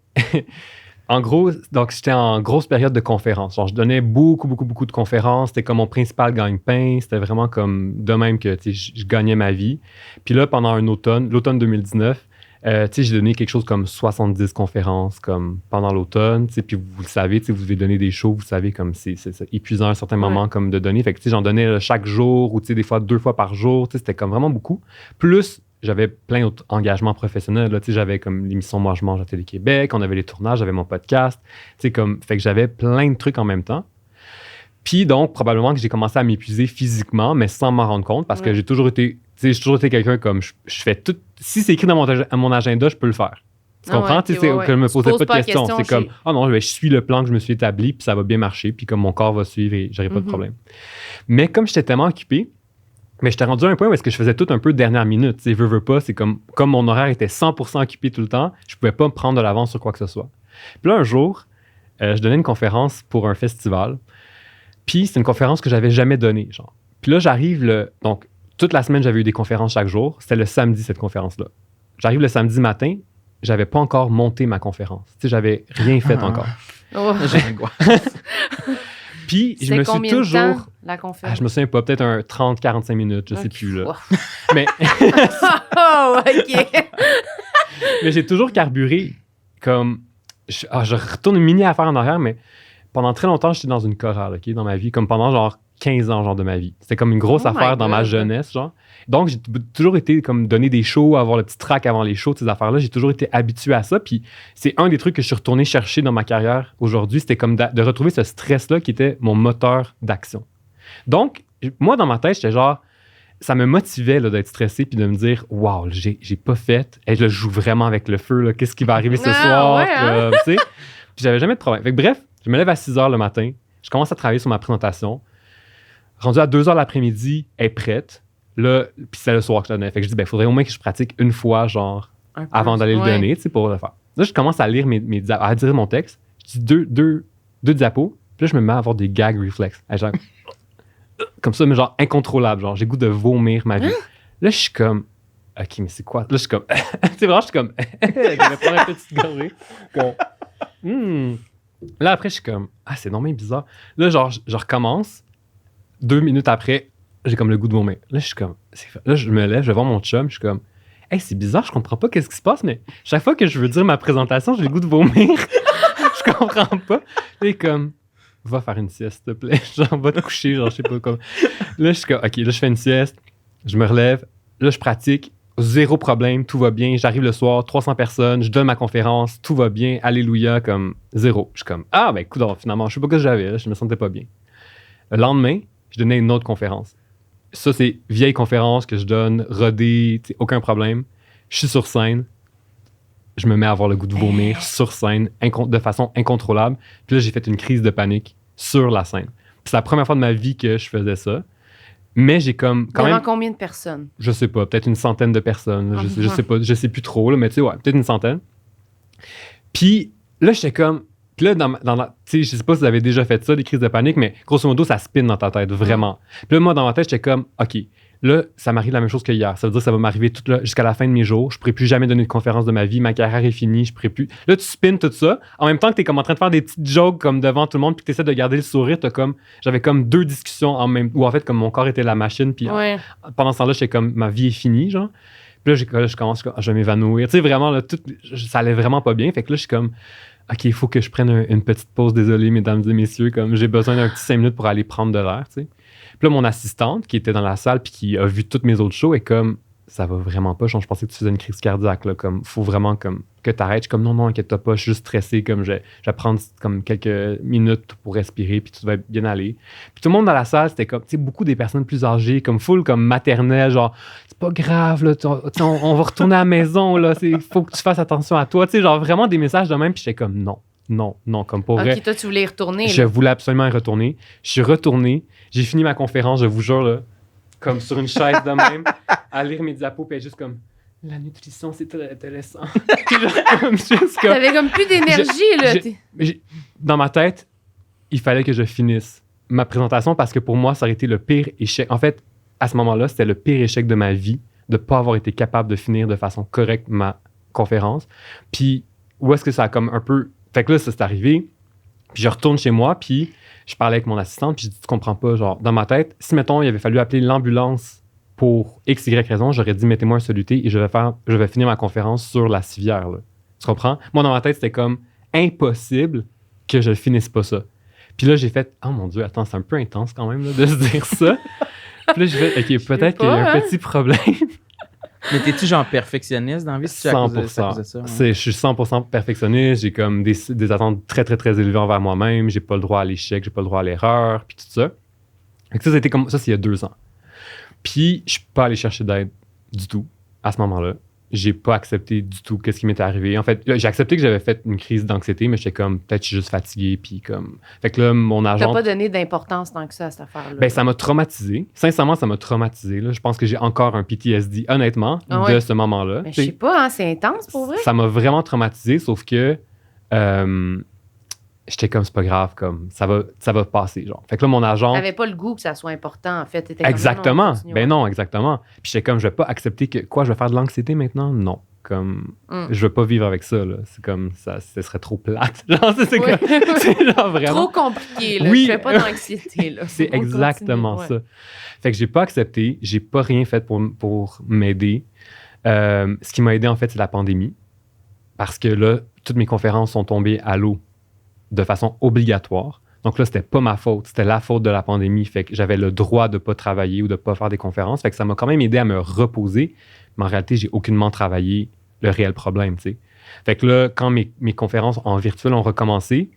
j'étais en grosse période de conférences. Genre, je donnais beaucoup de conférences. C'était comme mon principal gagne-pain. C'était vraiment comme de même que je gagnais ma vie. Puis là, pendant l'automne 2019, j'ai donné quelque chose comme 70 conférences comme pendant l'automne. Puis vous le savez, vous devez donner des shows. Vous savez, comme c'est épuisant à un certain moment comme de donner. Fait que j'en donnais chaque jour ou des fois 2 fois par jour. C'était comme vraiment beaucoup. Plus, j'avais plein d'autres engagements professionnels. Là, j'avais comme l'émission Moi, je mange à Télé-Québec. On avait les tournages, j'avais mon podcast. Fait que j'avais plein de trucs en même temps. Puis donc, probablement que j'ai commencé à m'épuiser physiquement, mais sans m'en rendre compte parce que j'ai toujours été quelqu'un comme je fais tout. Si c'est écrit dans mon agenda, je peux le faire. Tu comprends? Que je me posais pas de questions. C'est comme, non, je suis le plan que je me suis établi, puis ça va bien marcher, puis comme mon corps va suivre et j'aurai pas de problème. Mais comme j'étais tellement occupé, mais j'étais rendu à un point où est-ce que je faisais tout un peu dernière minute. Veux pas, c'est comme mon horaire était 100% occupé tout le temps, je pouvais pas me prendre de l'avance sur quoi que ce soit. Puis là, un jour, je donnais une conférence pour un festival. Puis c'est une conférence que j'avais jamais donnée, genre. Puis là, j'arrive donc, toute la semaine, j'avais eu des conférences chaque jour. C'était le samedi, cette conférence-là. J'arrive le samedi matin, j'avais pas encore monté ma conférence. J'avais rien fait encore. J'ai angoisse. Puis, je me suis toujours... Temps, la conférence? Je me souviens pas, peut-être 30-45 minutes, je sais plus, là. Mais... OK. Mais j'ai toujours carburé comme... Je retourne une mini-affaire en arrière, mais pendant très longtemps, j'étais dans une chorale, OK, dans ma vie, comme pendant genre 15 ans, genre, de ma vie. C'était comme une grosse affaire dans ma jeunesse, genre. Donc, j'ai toujours été comme donner des shows, avoir le petit track avant les shows, ces affaires-là. J'ai toujours été habitué à ça. Puis, c'est un des trucs que je suis retourné chercher dans ma carrière aujourd'hui. C'était comme de retrouver ce stress-là qui était mon moteur d'action. Donc, moi, dans ma tête, j'étais genre, ça me motivait là, d'être stressé puis de me dire, waouh, j'ai pas fait. Et je joue vraiment avec le feu. Là. Qu'est-ce qui va arriver ce soir? Tu sais? Puis, j'avais jamais de problème. Fait que, bref, je me lève à 6 h le matin. Je commence à travailler sur ma présentation. Rendu à 2 h l'après-midi, elle est prête. Là, puis c'est le soir que je donnais. Fait que je dis, il faudrait au moins que je pratique une fois, genre, avant d'aller le donner, tu sais, pour le faire. Là, je commence à lire à dire mon texte. Je dis deux diapos. Puis là, je me mets à avoir des gag reflexes. Genre, comme ça, mais genre incontrôlable. Genre, j'ai goût de vomir ma vie. Là, je suis comme, OK, mais c'est quoi? Là, je suis comme, c'est vraiment, je suis comme, je vais prendre une petite gorgée. Là, après, je suis comme, c'est non mais bizarre. Là, genre, je recommence. 2 minutes après, j'ai comme le goût de vomir. Là, je suis comme... Là, je me lève, je vais voir mon chum, je suis comme... Hey, c'est bizarre, je comprends pas qu'est-ce qui se passe, mais chaque fois que je veux dire ma présentation, j'ai le goût de vomir. Je comprends pas. Là, il est comme... Va faire une sieste, s'il te plaît. Genre, va te coucher, genre, je sais pas comment. Là, je suis comme... OK, là, je fais une sieste, je me relève, là, je pratique, 0 problème, tout va bien. J'arrive le soir, 300 personnes, je donne ma conférence, tout va bien, alléluia, comme 0. Je suis comme... ben, écoute, finalement, je sais pas ce que j'avais, là, je me sentais pas bien. Le lendemain, je donnais une autre conférence. Ça, c'est vieille conférence que je donne, rodée, aucun problème. Je suis sur scène. Je me mets à avoir le goût de vomir sur scène, de façon incontrôlable. Puis là, j'ai fait une crise de panique sur la scène. Puis c'est la première fois de ma vie que je faisais ça. Mais j'ai comme quand Devant même... combien de personnes? Je sais pas, peut-être une centaine de personnes. Je sais pas, je sais plus trop, là, mais tu sais, ouais, peut-être une centaine. Puis là, j'étais comme... Puis là, tu sais, je sais pas si vous avez déjà fait ça, des crises de panique, mais grosso modo, ça spin dans ta tête, vraiment. Puis là, moi, dans ma tête, j'étais comme, OK, là, ça m'arrive la même chose que hier. Ça veut dire que ça va m'arriver jusqu'à la fin de mes jours. Je pourrai plus jamais donner de conférence de ma vie. Ma carrière est finie. Je pourrai plus... Là, tu spins tout ça. En même temps que t'es comme en train de faire des petites jokes comme devant tout le monde puis que t'essaies de garder le sourire, j'avais comme 2 discussions en même... Où en fait, comme mon corps était la machine puis pendant ce temps-là, j'étais comme, ma vie est finie, genre. Puis là, je commence, je vais m'évanouir. Tu sais, vraiment, là, ça allait vraiment pas bien. Fait que là, je suis comme... OK, il faut que je prenne une petite pause. Désolé, mesdames et messieurs. Comme j'ai besoin d'un petit 5 minutes pour aller prendre de l'air, tu sais. Puis là, mon assistante, qui était dans la salle puis qui a vu tous mes autres shows, est comme, ça va vraiment pas. Genre, je pensais que tu faisais une crise cardiaque, là. Comme, faut vraiment comme, que t'arrêtes. Je suis comme, non, inquiète-toi pas. Je suis juste stressé. Comme, je vais prendre comme quelques minutes pour respirer puis tout va bien aller. Puis tout le monde dans la salle, c'était comme, tu sais, beaucoup des personnes plus âgées, comme full, comme maternelle, genre, c'est pas grave, là. On va retourner à la maison, là. Il faut que tu fasses attention à toi. Tu sais, genre, vraiment des messages de même. Puis j'étais comme, non, comme pour vrai. OK, toi, tu voulais y retourner. Je voulais absolument y retourner. Je suis retourné. J'ai fini ma conférence, je vous jure, là, comme sur une chaise de même, à lire mes diapos, puis juste comme, la nutrition, c'est très intéressant. T'avais comme plus d'énergie, là. Dans ma tête, il fallait que je finisse ma présentation parce que pour moi, ça aurait été le pire échec. En fait, à ce moment-là, c'était le pire échec de ma vie de ne pas avoir été capable de finir de façon correcte ma conférence. Puis, où est-ce que ça a comme un peu... Fait que là, ça s'est arrivé. Puis je retourne chez moi, puis je parlais avec mon assistante, puis je dis, tu comprends pas, genre, dans ma tête, si, mettons, il avait fallu appeler l'ambulance pour X, Y raison, j'aurais dit, mettez-moi un soluté et je vais finir ma conférence sur la civière, là. Tu comprends? Moi, dans ma tête, c'était comme impossible que je finisse pas ça. Puis là, j'ai fait, oh mon Dieu, attends, c'est un peu intense quand même, là, de se dire ça. Puis là, j'ai fait, OK, peut-être qu'il y a un petit problème. Mais t'es-tu genre perfectionniste dans la vie? 100%. Je suis 100% perfectionniste. J'ai comme des attentes très, très, très élevées envers moi-même. J'ai pas le droit à l'échec, j'ai pas le droit à l'erreur, puis tout ça. Et ça, c'était comme ça, c'est il y a 2 ans. Puis, je suis pas allé chercher d'aide du tout à ce moment-là. J'ai pas accepté du tout qu'est-ce qui m'était arrivé. En fait, j'ai accepté que j'avais fait une crise d'anxiété, mais j'étais comme, peut-être je suis juste fatigué, puis comme... Fait que là, mon agent... T'as pas donné d'importance tant que ça à cette affaire-là. Ben, ça m'a traumatisé. Sincèrement, ça m'a traumatisé. Là. Je pense que j'ai encore un PTSD, honnêtement, de ce moment-là. Mais je sais pas, hein, c'est intense pour vrai. Ça m'a vraiment traumatisé, sauf que j'étais comme, c'est pas grave, comme ça va passer, genre. Fait que là, mon agent... T'avais pas le goût que ça soit important, en fait. T'étais exactement. Non, exactement. Puis j'étais comme, je vais pas accepter que, quoi, je vais faire de l'anxiété maintenant? Non. Comme, je veux pas vivre avec ça, là. C'est comme, ça, ce serait trop plate. Genre, c'est genre vraiment... Trop compliqué, là. Oui. Je fais pas d'anxiété, là. C'est exactement ça. Fait que j'ai pas accepté, j'ai pas rien fait pour m'aider. Ce qui m'a aidé, en fait, c'est la pandémie. Parce que là, toutes mes conférences sont tombées à l'eau de façon obligatoire. Donc là, c'était pas ma faute, c'était la faute de la pandémie. Fait que j'avais le droit de pas travailler ou de pas faire des conférences. Fait que ça m'a quand même aidé à me reposer. Mais en réalité, j'ai aucunement travaillé le réel problème, tu sais. Fait que là, quand mes conférences en virtuel ont recommencé,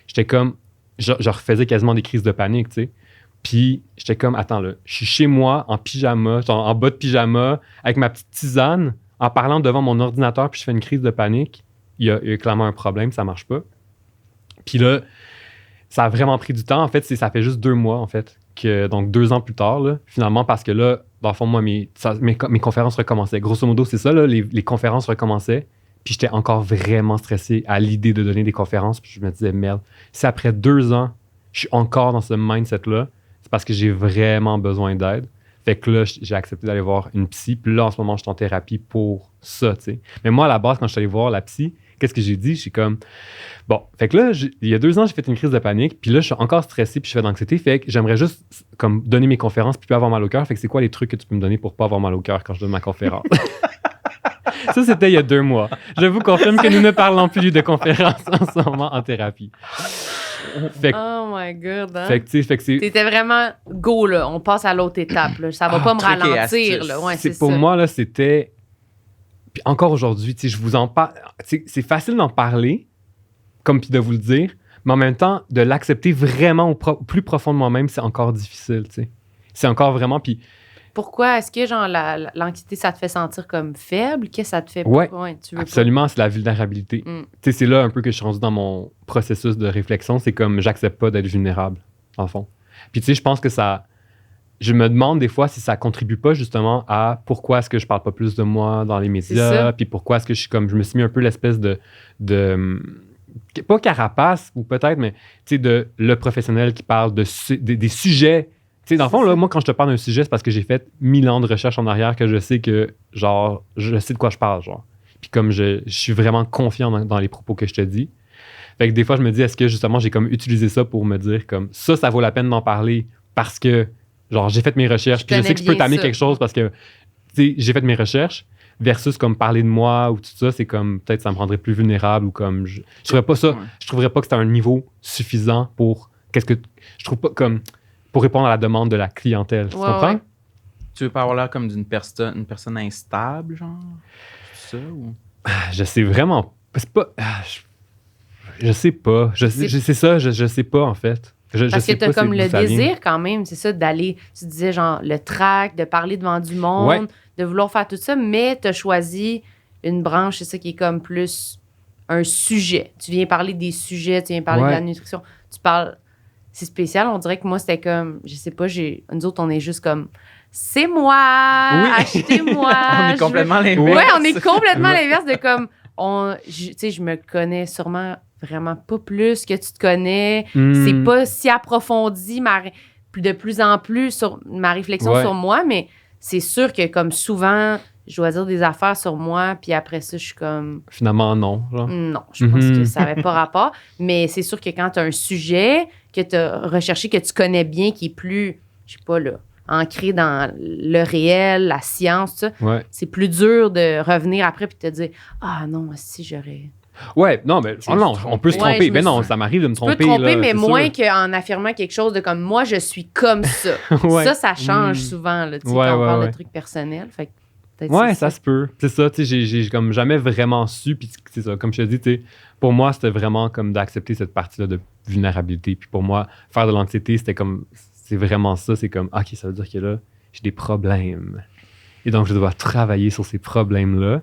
j'étais comme... Je refaisais quasiment des crises de panique, tu sais. Puis j'étais comme, attends, là, je suis chez moi, en pyjama, en bas de pyjama, avec ma petite tisane, en parlant devant mon ordinateur, puis je fais une crise de panique. Il y a clairement un problème, ça marche pas. Puis là, ça a vraiment pris du temps. En fait, ça fait juste 2 mois, en fait. Donc, 2 ans plus tard, là, finalement, parce que là, dans le fond, moi, mes conférences recommençaient. Grosso modo, c'est ça, là, les conférences recommençaient. Puis j'étais encore vraiment stressé à l'idée de donner des conférences. Puis je me disais, merde, si après 2 ans, je suis encore dans ce mindset-là, c'est parce que j'ai vraiment besoin d'aide. Fait que là, j'ai accepté d'aller voir une psy. Puis là, en ce moment, je suis en thérapie pour ça, tu sais. Mais moi, à la base, quand je suis allé voir la psy, qu'est-ce que j'ai dit? Je suis comme... Bon, fait que là, il y a 2 ans, j'ai fait une crise de panique, puis là, je suis encore stressé, puis je fais de l'anxiété, fait que j'aimerais juste comme donner mes conférences, puis plus avoir mal au cœur. Fait que c'est quoi les trucs que tu peux me donner pour pas avoir mal au cœur quand je donne ma conférence? Ça, c'était il y a 2 mois. Je vous confirme que nous ne parlons plus de conférences en ce moment en thérapie. Fait que, oh my God, hein? Fait que c'est... T'étais vraiment go, là. On passe à l'autre étape, là. Ça va pas me ralentir, là. Ouais, c'est pour ça. moi, là, c'était... Puis encore aujourd'hui, je vous en parle... C'est facile d'en parler, comme puis de vous le dire, mais en même temps, de l'accepter vraiment au plus profond de moi-même, c'est encore difficile, tu sais. C'est encore vraiment... Puis pourquoi? Est-ce que, genre, l'anxiété, ça te fait sentir comme faible? Qu'est-ce que ça te fait? Ouais, tu veux absolument, pas? c'est la vulnérabilité. Tu sais, c'est là un peu que je suis rendu dans mon processus de réflexion. C'est comme, j'accepte pas d'être vulnérable, en fond. Puis, tu sais, je pense que ça... je me demande des fois si ça contribue pas justement à pourquoi est-ce que je parle pas plus de moi dans les médias, puis pourquoi est-ce que je me suis mis un peu l'espèce de pas carapace, ou peut-être, mais tu sais, de le professionnel qui parle des sujets. Tu sais, dans le fond, là, moi, quand je te parle d'un sujet, c'est parce que j'ai fait 1000 ans de recherche en arrière que je sais que, genre, je sais de quoi je parle, genre. Puis comme je suis vraiment confiant dans les propos que je te dis. Fait que des fois, je me dis, est-ce que, justement, j'ai comme utilisé ça pour me dire, comme, ça vaut la peine d'en parler parce que, genre, j'ai fait mes recherches, puis je sais que je peux t'amener quelque chose parce que, tu sais, j'ai fait mes recherches, versus comme parler de moi ou tout ça, c'est comme, peut-être ça me rendrait plus vulnérable ou comme, je trouverais pas ça, je trouverais pas que c'est un niveau suffisant pour, je trouve pas comme, pour répondre à la demande de la clientèle. Tu comprends? Ouais. Tu veux pas avoir l'air comme d'une personne instable, genre? C'est ça ou? Je sais vraiment. C'est pas. Je sais pas. C'est ça, je sais pas, en fait. Parce que t'as comme le désir, quand même, c'est ça, d'aller. Tu disais, genre, le track, de parler devant du monde, de vouloir faire tout ça, mais t'as choisi une branche, c'est ça, qui est comme plus un sujet. Tu viens parler des sujets, tu viens parler de la nutrition. Tu parles. C'est spécial, on dirait que moi, c'était comme, je sais pas, nous autres, on est juste comme, c'est moi, achetez-moi. On est complètement l'inverse. Ouais, on est complètement l'inverse de comme, tu sais, je me connais sûrement vraiment pas plus que tu te connais. C'est pas si approfondi, de plus en plus sur ma réflexion sur moi, mais c'est sûr que comme souvent, je dois dire des affaires sur moi, puis après ça, je suis comme... Finalement, non. Genre. Non, je pense que ça n'avait pas rapport. Mais c'est sûr que quand tu as un sujet que tu as recherché, que tu connais bien, qui est plus, je sais pas, là, ancré dans le réel, la science, tout ça, c'est plus dur de revenir après puis de te dire « Ah non, si j'aurais... » Ouais, non, mais non, on peut se tromper. Mais non, ça m'arrive de me tromper. Tu peux te tromper, là, mais moins qu'en affirmant quelque chose de comme « Moi, je suis comme ça. » Ça change souvent, là, quand on parle de trucs personnels. Fait que ça se peut. C'est ça, tu sais, j'ai comme jamais vraiment su. Puis c'est ça, comme je te dis, tu sais, pour moi, c'était vraiment comme d'accepter cette partie-là de vulnérabilité. Puis pour moi, faire de l'anxiété, c'était comme, c'est vraiment ça. C'est comme, OK, ça veut dire que là, j'ai des problèmes. Et donc, je dois travailler sur ces problèmes-là.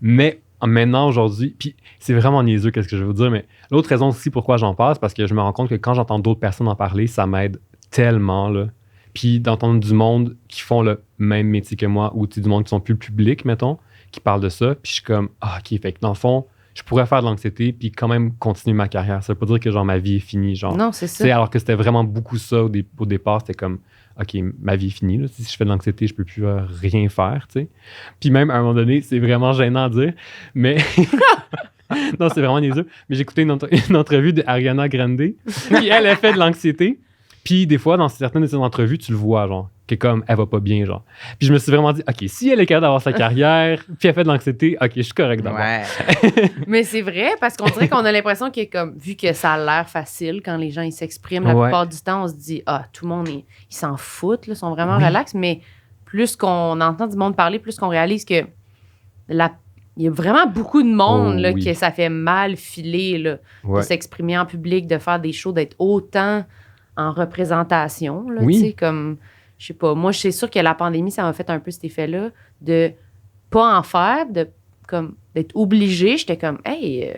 Mais maintenant, aujourd'hui, puis c'est vraiment niaiseux, qu'est-ce que je veux dire, mais l'autre raison aussi pourquoi j'en parle, c'est parce que je me rends compte que quand j'entends d'autres personnes en parler, ça m'aide tellement, là. Puis d'entendre du monde qui font le même métier que moi ou du monde qui sont plus publics, mettons, qui parlent de ça. Puis je suis comme, OK, fait que dans le fond, je pourrais faire de l'anxiété puis quand même continuer ma carrière. Ça veut pas dire que genre ma vie est finie. Genre. Non, c'est ça. Alors que c'était vraiment beaucoup ça au départ. C'était comme, OK, ma vie est finie. Là. Si je fais de l'anxiété, je peux plus rien faire. T'sais. Puis même à un moment donné, c'est vraiment gênant à dire, mais... non, c'est vraiment niaiseux. Mais j'ai écouté une entrevue d'Ariana Grande. Puis elle a fait de l'anxiété. Puis des fois, dans certaines de ses entrevues, tu le vois, genre, que comme, elle va pas bien, genre. Puis je me suis vraiment dit, OK, si elle est capable d'avoir sa carrière, puis elle fait de l'anxiété, OK, je suis correct d'abord. Ouais. Mais c'est vrai, parce qu'on dirait qu'on a l'impression que, comme, vu que ça a l'air facile, quand les gens, ils s'expriment, la plupart du temps, on se dit, tout le monde, ils s'en foutent, là, sont vraiment relax. Mais plus qu'on entend du monde parler, plus qu'on réalise que il y a vraiment beaucoup de monde là, que ça fait mal filer, là, de s'exprimer en public, de faire des shows, d'être autant... en représentation, là, tu sais, comme, je sais pas, moi, c'est sûr que la pandémie, ça m'a fait un peu cet effet-là de pas en faire, comme, d'être obligée. J'étais comme, hey,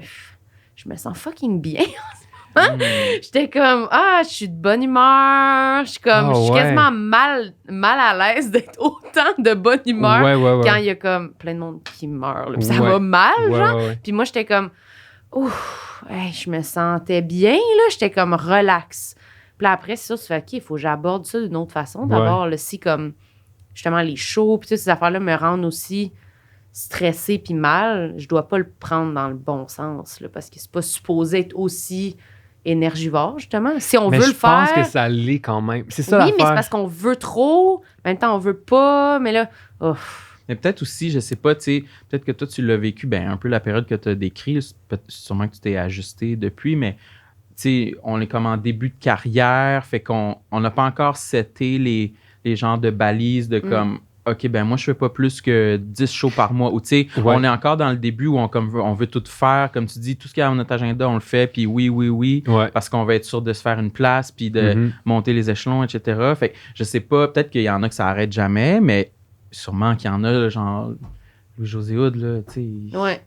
je me sens fucking bien en ce moment. J'étais comme, je suis de bonne humeur, je suis comme, je suis quasiment mal à l'aise d'être autant de bonne humeur quand il y a comme plein de monde qui meurt, là, puis ça va mal, genre. Puis moi, j'étais comme, je me sentais bien, là, j'étais comme relax. Puis là, après, c'est ça, tu fais, OK, il faut que j'aborde ça d'une autre façon. D'abord, là, si comme, justement, les shows, puis toutes ces affaires-là me rendent aussi stressée puis mal, je dois pas le prendre dans le bon sens, là, parce que c'est pas supposé être aussi énergivore, justement. Si on veut le faire... je pense que ça l'est quand même. C'est ça l'affaire. Mais c'est parce qu'on veut trop, en même temps, on veut pas, mais là... Mais peut-être aussi, je sais pas, tu sais, peut-être que toi, tu l'as vécu, un peu la période que tu as décrite, sûrement que tu t'es ajusté depuis, mais... T'sais, on est comme en début de carrière, fait qu'on n'a pas encore seté les genres de balises de comme, OK, moi, je fais pas plus que 10 shows par mois. Ou tu sais, on est encore dans le début où on veut tout faire. Comme tu dis, tout ce qu'il y a dans notre agenda, on le fait. Puis oui, parce qu'on va être sûr de se faire une place, puis de monter les échelons, etc. Fait que je sais pas, peut-être qu'il y en a que ça arrête jamais, mais sûrement qu'il y en a, genre... José Hood, là, tu sais, Ouais.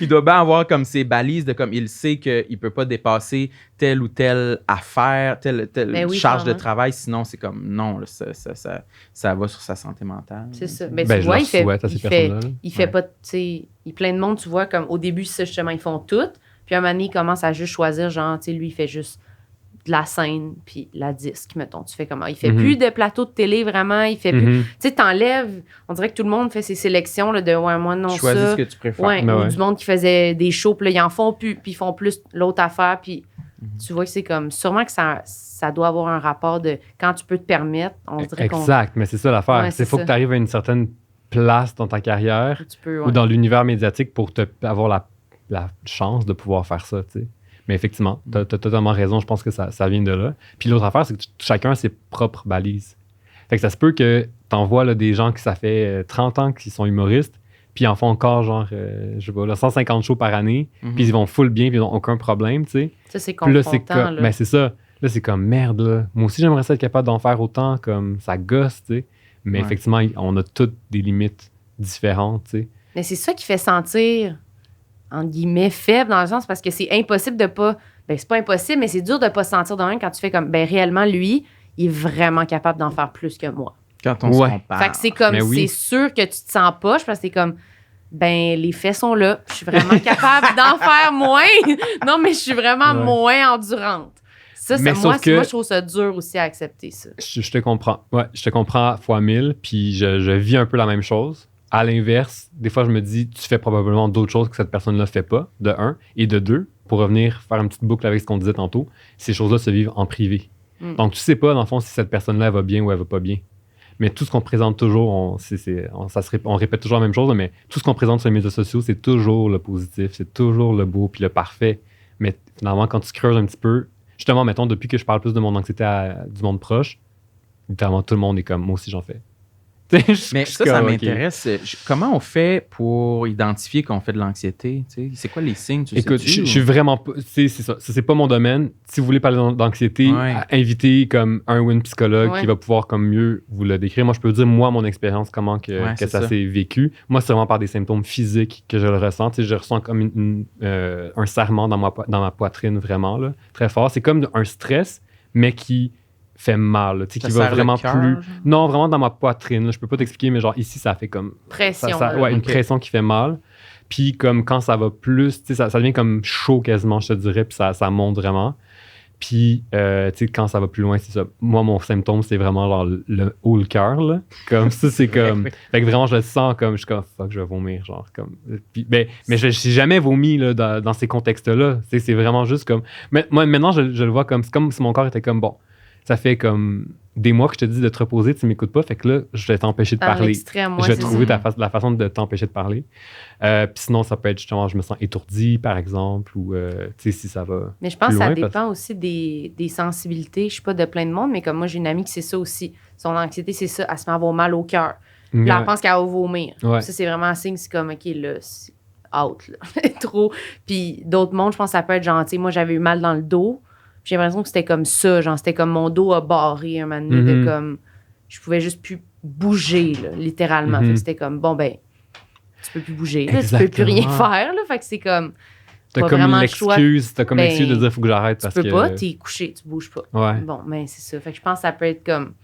il doit bien avoir comme ses balises de comme il sait qu'il peut pas dépasser telle ou telle affaire, telle charge de travail, sinon c'est comme non, là, ça va sur sa santé mentale. C'est ça. Mais Ben, tu vois, il fait Ouais. pas, tu sais, il y a plein de monde, tu vois, comme au début, ça, justement, ils font tout. Puis à un moment donné, il commence à juste choisir, genre, tu sais, lui, il fait juste de la scène, puis la disque, mettons. Tu fais comment? Il fait plus de plateau de télé, vraiment. Il fait plus... Tu sais, t'enlèves... On dirait que tout le monde fait ses sélections là, de « ouais, moi, non, ça. » Choisis ce que tu préfères. Ouais, ou du monde qui faisait des shows, puis là, ils en font plus, puis ils font plus l'autre affaire, puis tu vois que c'est comme... Sûrement que ça doit avoir un rapport de... Quand tu peux te permettre, on dirait qu'on... Exact, mais c'est ça l'affaire. Ouais, c'est faut que tu arrives à une certaine place dans ta carrière ou dans l'univers médiatique pour avoir la chance de pouvoir faire ça, tu sais. Mais effectivement, tu as totalement raison. Je pense que ça vient de là. Puis l'autre affaire, c'est que chacun a ses propres balises. Fait que ça se peut que tu envoies des gens qui ça fait 30 ans qu'ils sont humoristes, puis ils en font encore genre, je sais pas, là, 150 shows par année, puis ils vont full bien, puis ils n'ont aucun problème, tu sais. Ça, c'est confrontant, là. Ben, c'est ça. Là, c'est comme merde, là. Moi aussi, j'aimerais ça être capable d'en faire autant, comme ça gosse, tu sais. Mais effectivement, on a toutes des limites différentes, tu sais. Mais c'est ça qui fait sentir... entre guillemets, faible dans le sens parce que c'est impossible de pas... Ben, c'est pas impossible, mais c'est dur de pas se sentir de même quand tu fais comme, ben, réellement, lui, il est vraiment capable d'en faire plus que moi. Quand on se compare. Fait que c'est comme, c'est sûr que tu te sens poche parce que c'est comme, ben, les faits sont là, je suis vraiment capable d'en faire moins. Non, mais je suis vraiment moins endurante. Ça, moi, je trouve ça dur aussi à accepter, ça. Je te comprends. Ouais, je te comprends fois 1000, puis je vis un peu la même chose. À l'inverse, des fois, je me dis, tu fais probablement d'autres choses que cette personne-là ne fait pas, de un. Et de deux, pour revenir faire une petite boucle avec ce qu'on disait tantôt, ces choses-là se vivent en privé. Donc, tu sais pas, dans le fond, si cette personne-là va bien ou elle va pas bien. Mais tout ce qu'on présente toujours, on répète toujours la même chose, mais tout ce qu'on présente sur les médias sociaux, c'est toujours le positif, c'est toujours le beau puis le parfait. Mais finalement, quand tu creuses un petit peu, justement, mettons, depuis que je parle plus de mon anxiété du monde proche, littéralement, tout le monde est comme, moi aussi, j'en fais. Mais ça m'intéresse. Comment on fait pour identifier qu'on fait de l'anxiété? C'est quoi les signes? Écoute, je suis vraiment pas... C'est ça. Ça, c'est pas mon domaine. Si vous voulez parler d'anxiété, invitez comme un ou une psychologue qui va pouvoir comme mieux vous le décrire. Moi, je peux vous dire, moi, mon expérience, comment que ça s'est vécu. Moi, c'est vraiment par des symptômes physiques que je le ressens. Je ressens comme un serrement dans ma poitrine, vraiment, là, très fort. C'est comme un stress, mais qui... fait mal, tu sais, qui va vraiment plus... Non, vraiment dans ma poitrine, là, je peux pas t'expliquer, mais genre ici, ça fait comme... Pression. Une pression qui fait mal. Puis comme quand ça va plus, tu sais, ça devient comme chaud quasiment, je te dirais, puis ça monte vraiment. Puis, tu sais, quand ça va plus loin, c'est ça. Moi, mon symptôme, c'est vraiment genre le haut le cœur, là. Comme ça, c'est comme... Fait que vraiment, je le sens comme... Je suis comme, fuck, je vais vomir, genre, comme... Puis, mais je n'ai jamais vomi, là, dans ces contextes-là. C'est vraiment juste comme... Mais moi, maintenant, je le vois comme... C'est comme si mon corps était comme, bon... Ça fait comme des mois que je te dis de te reposer, tu m'écoutes pas, fait que là, je vais t'empêcher de parler. Je vais trouver la façon de t'empêcher de parler. Puis sinon, ça peut être justement, je me sens étourdi, par exemple, ou tu sais, si ça va. Mais je pense que ça dépend aussi des sensibilités. Je suis pas de plein de monde, mais comme moi, j'ai une amie qui c'est ça aussi. Son anxiété, c'est ça, elle se met à avoir mal au cœur. Puis là, elle pense qu'elle va vomir. Ça, c'est vraiment un signe, c'est comme, OK, là, c'est out, là. Trop. Puis d'autres mondes, je pense que ça peut être gentil. Moi, j'avais eu mal dans le dos. J'ai l'impression que c'était comme ça, genre c'était comme mon dos a barré un moment donné, de comme je pouvais juste plus bouger, là, littéralement. Fait que c'était comme, bon, ben, tu peux plus bouger, là, tu peux plus rien faire, là, fait que c'est comme... T'as comme l'excuse, de dire, faut que j'arrête parce que... Tu peux pas, t'es couché, tu bouges pas. Ouais. Bon, ben, c'est ça. Fait que je pense que ça peut être comme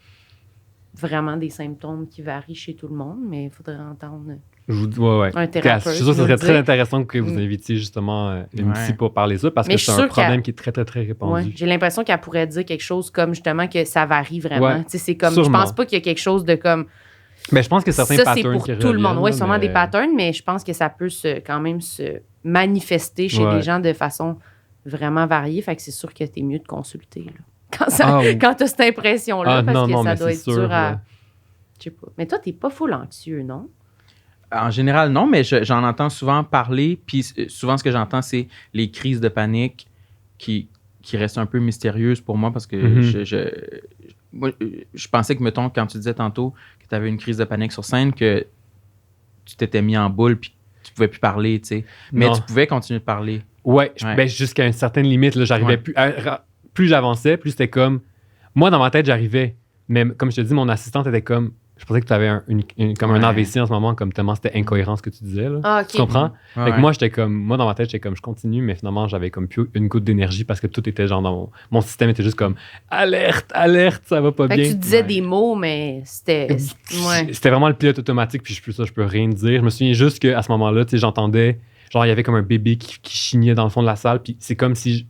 vraiment des symptômes qui varient chez tout le monde, mais il faudrait entendre... un thérapeute. Je suis sûr que ce serait très intéressant que vous invitiez justement une psy pour parler de ça, parce que c'est un problème qui est très, très, très répandu. Ouais. J'ai l'impression qu'elle pourrait dire quelque chose comme justement que ça varie vraiment. C'est comme, je pense pas qu'il y a quelque chose de comme... Mais je pense que certains patterns c'est pour tout le monde. Oui, sûrement des patterns, mais je pense que ça peut quand même se manifester chez les gens de façon vraiment variée. Fait que c'est sûr que t'es mieux de consulter là. Quand t'as cette impression-là, parce que ça doit être dur à... Je sais pas. Mais toi, t'es pas full anxieux, non? En général, non, mais j'en entends souvent parler. Puis souvent, ce que j'entends, c'est les crises de panique qui restent un peu mystérieuses pour moi parce que moi, je pensais que, mettons, quand tu disais tantôt que tu avais une crise de panique sur scène, que tu t'étais mis en boule puis tu pouvais plus parler, tu sais. Mais tu pouvais continuer de parler. Ouais. Ben, jusqu'à une certaine limite, là, j'arrivais plus. Plus j'avançais, plus c'était comme... Moi, dans ma tête, j'arrivais. Mais comme je te dis, mon assistante était comme... Je pensais que tu avais un AVC en ce moment, comme tellement c'était incohérent ce que tu disais. Là. Ah, OK. Tu comprends? Ouais. Fait que moi, dans ma tête, j'étais comme, je continue, mais finalement, j'avais comme plus une goutte d'énergie parce que tout était genre dans mon système était juste comme, alerte, ça va pas Fait bien. que tu disais des mots, mais c'était... C'était vraiment le pilote automatique, puis je peux rien dire. Je me souviens juste qu'à ce moment-là, tu sais, j'entendais, genre, il y avait comme un bébé qui chignait dans le fond de la salle, puis c'est comme si...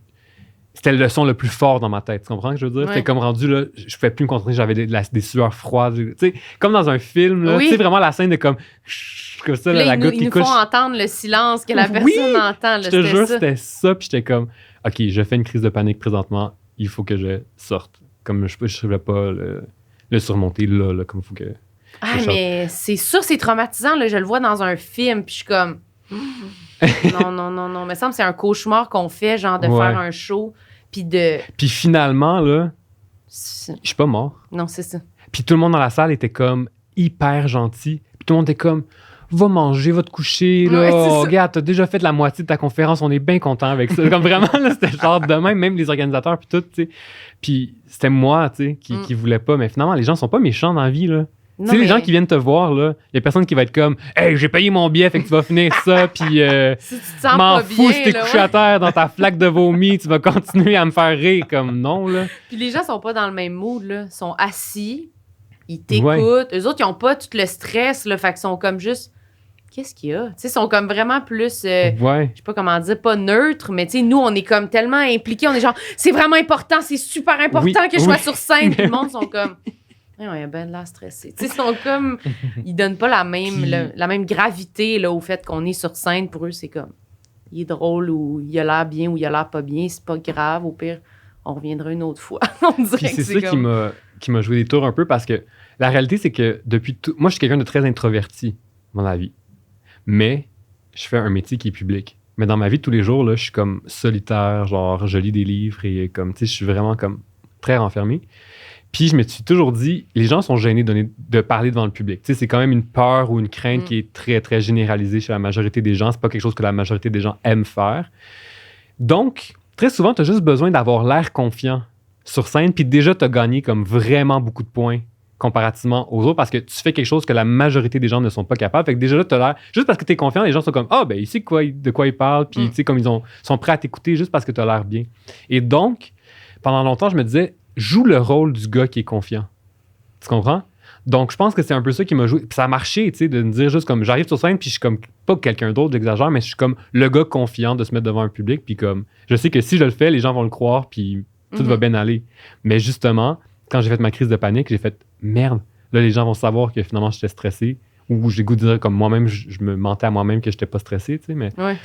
C'était le son le plus fort dans ma tête, tu comprends ce que je veux dire? Ouais. C'était comme rendu, là, je pouvais plus me concentrer, j'avais des sueurs froides, tu sais, comme dans un film, là, Oui. tu sais, vraiment la scène de comme ça, là, la goutte qui ils nous couche. font entendre le silence que la Oui, personne entend. Là, Je te jure, ça. c'était ça, puis j'étais comme, OK, je fais une crise de panique présentement, il faut que je sorte. Comme je ne pouvais pas le surmonter là, comme il faut que... Ah, mais c'est sûr, c'est traumatisant, là, je le vois dans un film, puis je suis comme... non, mais ça me semble que c'est un cauchemar qu'on fait, genre de faire un show, puis de... Puis finalement, là, je suis pas mort. Non, c'est ça. Puis tout le monde dans la salle était comme hyper gentil. Puis tout le monde était comme, va manger, va te coucher, là. Ouais, Oh, regarde, t'as déjà fait la moitié de ta conférence, on est bien content avec ça. Comme vraiment, là, c'était genre de même les organisateurs, puis tout, tu sais. Puis c'était moi, tu sais, qui voulais pas. Mais finalement, les gens sont pas méchants dans la vie, là. Tu sais, les gens qui viennent te voir, là, il y a personne qui va être comme, hey, j'ai payé mon billet, fait que tu vas finir ça, puis si tu te sens m'en pas fous bien, si t'es là, couché à terre dans ta flaque de vomi, tu vas continuer à me faire rire, comme non, là. Puis les gens sont pas dans le même mood, là. Ils sont assis, ils t'écoutent. Eux autres, ils ont pas tout le stress, là, fait qu'ils sont comme juste... Qu'est-ce qu'il y a? Tu sais, ils sont comme vraiment plus, je sais pas comment dire, pas neutre, mais tu sais, nous, on est comme tellement impliqués. On est genre, c'est vraiment important, c'est super important que je sois sur scène. Puis le monde sont comme, ouais, il y a ben de l'air stressé. Tu sais, ils sont comme, ils donnent pas la même gravité là, au fait qu'on est sur scène. Pour eux, c'est comme, il est drôle ou il a l'air bien ou il a l'air pas bien. C'est pas grave. Au pire, on reviendra une autre fois. On dirait puis que c'est ça comme... qui m'a joué des tours un peu parce que la réalité, c'est que depuis tout. Moi, je suis quelqu'un de très introverti dans la vie. Mais je fais un métier qui est public. Mais dans ma vie de tous les jours, là, je suis comme solitaire, genre je lis des livres et comme, tu sais, je suis vraiment comme très renfermé. Puis je me suis toujours dit, les gens sont gênés de parler devant le public. Tu sais, c'est quand même une peur ou une crainte qui est très, très généralisée chez la majorité des gens. C'est pas quelque chose que la majorité des gens aiment faire. Donc, très souvent, tu as juste besoin d'avoir l'air confiant sur scène, puis déjà, tu as gagné comme vraiment beaucoup de points comparativement aux autres parce que tu fais quelque chose que la majorité des gens ne sont pas capables. Fait que déjà là, tu as l'air... Juste parce que tu es confiant, les gens sont comme « Ah, ben, il sait de quoi il parle. » Puis, tu sais, comme sont prêts à t'écouter juste parce que tu as l'air bien. Et donc, pendant longtemps, je me disais « Joue le rôle du gars qui est confiant. » Tu comprends? Donc, je pense que c'est un peu ça qui m'a joué. Puis ça a marché, tu sais, de me dire juste comme... J'arrive sur scène, puis je suis comme... Pas quelqu'un d'autre, j'exagère, mais je suis comme le gars confiant de se mettre devant un public. Puis comme... Je sais que si je le fais, les gens vont le croire, puis tout va bien aller. Mais justement, quand j'ai fait ma crise de panique, j'ai fait « Merde! » Là, les gens vont savoir que finalement, j'étais stressé. Ou j'ai goût de dire comme moi-même, je me mentais à moi-même que j'étais pas stressé, tu sais, mais... Ouais.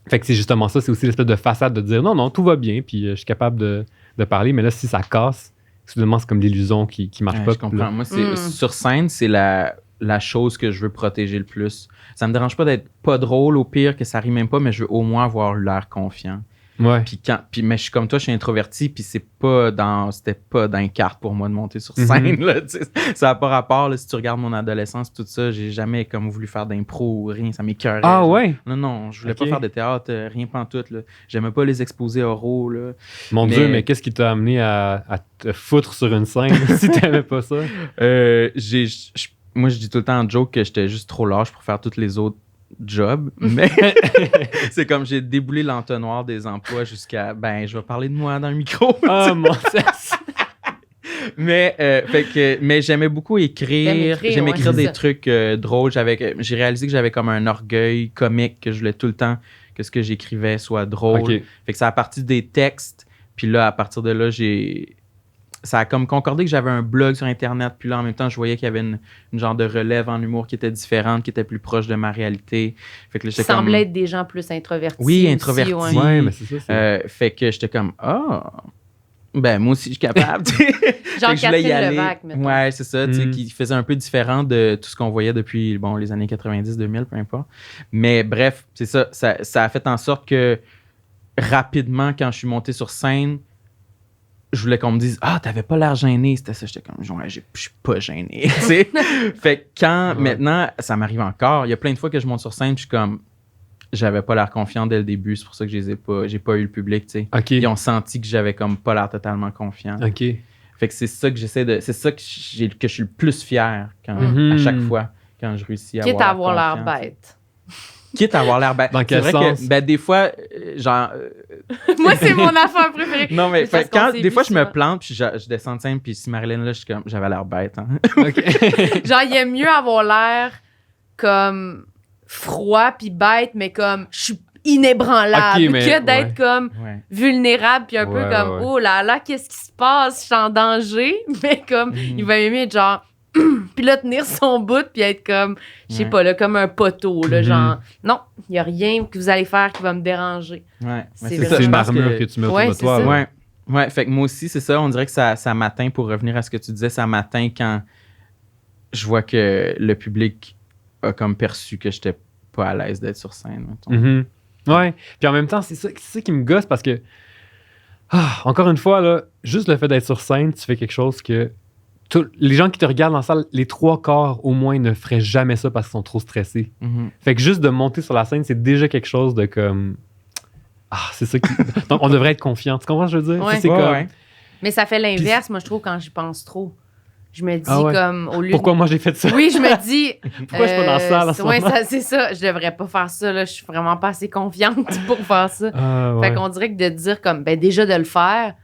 Fait que c'est justement ça, c'est aussi l'espèce de façade de dire non, tout va bien, puis je suis capable de parler, mais là, si ça casse, soudainement, c'est comme l'illusion qui marche pas. Je comprends. Moi, sur scène, c'est la chose que je veux protéger le plus. Ça me dérange pas d'être pas drôle, au pire, que ça rime même pas, mais je veux au moins avoir l'air confiant. Ouais. Mais je suis comme toi, je suis introverti, puis c'était pas dans les cartes pour moi de monter sur scène. Là, ça n'a pas rapport. Là, si tu regardes mon adolescence, tout ça, j'ai jamais comme voulu faire d'impro ou rien, ça m'écœurait. Ah genre. ouais? Non, je voulais pas faire de théâtre, rien pantoute. Là. J'aimais pas les exposés oraux. Là. Mon Dieu, mais qu'est-ce qui t'a amené à te foutre sur une scène si t'aimais pas ça? Moi, je dis tout le temps en joke que j'étais juste trop lâche pour faire toutes les autres job, mais c'est comme j'ai déboulé l'entonnoir des emplois jusqu'à je vais parler de moi dans le micro. Ah mon Dieu. Mais j'aimais beaucoup écrire. J'aimais écrire des trucs drôles. J'ai réalisé que j'avais comme un orgueil comique que je voulais tout le temps que ce que j'écrivais soit drôle. Okay. Fait que c'est à partir des textes. Puis là, à partir de là, ça a comme concordé que j'avais un blog sur Internet. Puis là, en même temps, je voyais qu'il y avait une genre de relève en humour qui était différente, qui était plus proche de ma réalité. Fait que là, semblait être des gens plus introvertis. Oui, introvertis. Aussi, ouais, mais c'est ça. Fait que j'étais comme, moi aussi, je suis capable. Genre Catherine Levac, mettons. Ouais, c'est ça, qui faisait un peu différent de tout ce qu'on voyait depuis les années 90-2000, peu importe. Mais bref, c'est ça. Ça a fait en sorte que rapidement, quand je suis monté sur scène, je voulais qu'on me dise « Ah, t'avais pas l'air gêné. » C'était ça. J'étais comme « Ouais, je suis pas gêné. » Fait que maintenant, ça m'arrive encore. Il y a plein de fois que je monte sur scène, je suis comme... J'avais pas l'air confiant dès le début. C'est pour ça que j'ai pas eu le public, tu sais. Okay. Ils ont senti que j'avais comme pas l'air totalement confiant. OK. Fait que c'est ça que c'est ça que je suis le plus fier à chaque fois quand je réussis à avoir l'air bête. Quitte à avoir l'air bête. Dans quel sens? Que des fois, genre... Moi, c'est mon affaire préférée. Non, mais des fois, je me plante, puis je descends de scène, puis si Marilyn, là, j'avais l'air bête. Hein? Genre, il aime mieux avoir l'air comme froid puis bête, mais comme je suis inébranlable, que d'être comme vulnérable puis un peu comme oh là là, qu'est-ce qui se passe? Je suis en danger, mais comme il va aimer être genre puis là tenir son bout puis être comme je sais pas là, comme un poteau là, genre non, il y a rien que vous allez faire qui va me déranger. C'est une armure que tu mets autour de toi. Ouais, fait que moi aussi c'est ça, on dirait que ça m'atteint, pour revenir à ce que tu disais, ça m'atteint quand je vois que le public a comme perçu que j'étais pas à l'aise d'être sur scène. Ouais, puis en même temps, c'est ça qui me gosse parce que, encore une fois, là, juste le fait d'être sur scène, tu fais quelque chose que les gens qui te regardent dans la salle, les 3/4 au moins ne feraient jamais ça parce qu'ils sont trop stressés. Fait que juste de monter sur la scène, c'est déjà quelque chose de comme... c'est ça qui... Donc, on devrait être confiant. Tu comprends ce que je veux dire? Ouais. C'est comme... Mais ça fait l'inverse, moi, je trouve, quand j'y pense trop. Je me dis comme au lieu pourquoi moi j'ai fait ça? Oui, je me dis pourquoi je suis pas dans la salle en ce moment? C'est ça, je devrais pas faire ça là, je suis vraiment pas assez confiante pour faire ça. Fait qu'on dirait que de dire comme déjà de le faire,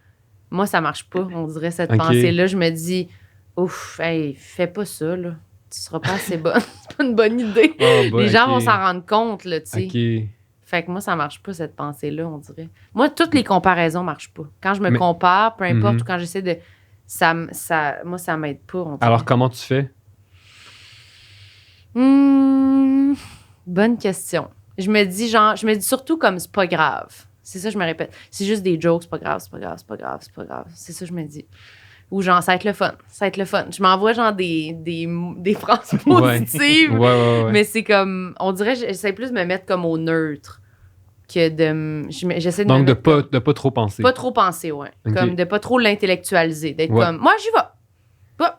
moi ça marche pas, on dirait cette pensée là, je me dis ouf, hey, fais pas ça là. Tu seras pas assez bonne. C'est pas une bonne idée. Les gens vont s'en rendre compte là, tu sais. Fait que moi ça marche pas cette pensée là, on dirait. Moi toutes les comparaisons marchent pas. Quand je me compare, peu importe ou quand j'essaie de moi, ça m'aide pas. Alors, comment tu fais? Bonne question. Je me dis surtout comme c'est pas grave. C'est ça, je me répète. C'est juste des jokes, c'est pas grave, c'est pas grave, c'est pas grave, c'est pas grave. C'est ça, je me dis. Ou genre, ça va être le fun. Ça va être le fun. Je m'envoie genre des phrases positives. Mais c'est comme, on dirait, j'essaie plus de me mettre comme au neutre. Que j'essaie de donc, de pas trop penser. Pas trop penser, ouais. Comme de pas trop l'intellectualiser. D'être comme, moi, j'y vais.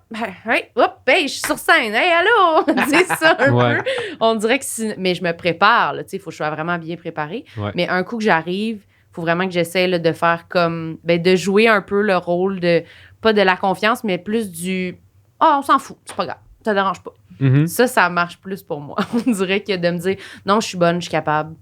Je suis sur scène. Hey, allô! C'est ça, un peu. On dirait que mais je me prépare, là. Tu sais, il faut que je sois vraiment bien préparée. Mais un coup que j'arrive, il faut vraiment que j'essaie là, de faire comme, de jouer un peu le rôle de, pas de la confiance, mais plus du, on s'en fout, c'est pas grave, ça dérange pas. Ça marche plus pour moi. On dirait que de me dire, non, je suis bonne, je suis capable.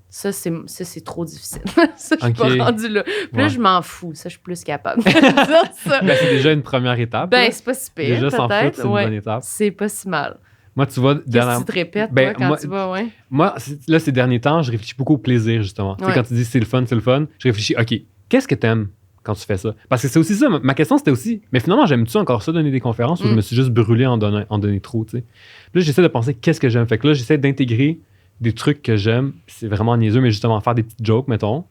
Ça, c'est trop difficile. Ça, je suis pas rendue là. Plus je m'en fous. Ça, je suis plus capable de dire ça. C'est déjà une première étape. C'est pas si pire, déjà, s'en foutre, c'est une bonne étape. C'est pas si mal. Moi, tu vois... Qu'est-ce que tu te répètes, toi, quand tu vas, Moi, là, ces derniers temps, je réfléchis beaucoup au plaisir, justement. Tu sais, quand tu dis c'est le fun, je réfléchis, OK, qu'est-ce que t'aimes quand tu fais ça? Parce que c'est aussi ça. Ma question, c'était aussi, mais finalement, j'aime-tu encore ça, donner des conférences, ou je me suis juste brûlé en donner trop, tu sais? Puis là, j'essaie de penser qu'est-ce que j'aime. Fait que là, j'essaie d'intégrer des trucs que j'aime, c'est vraiment niaiseux, mais justement faire des petites jokes, mettons,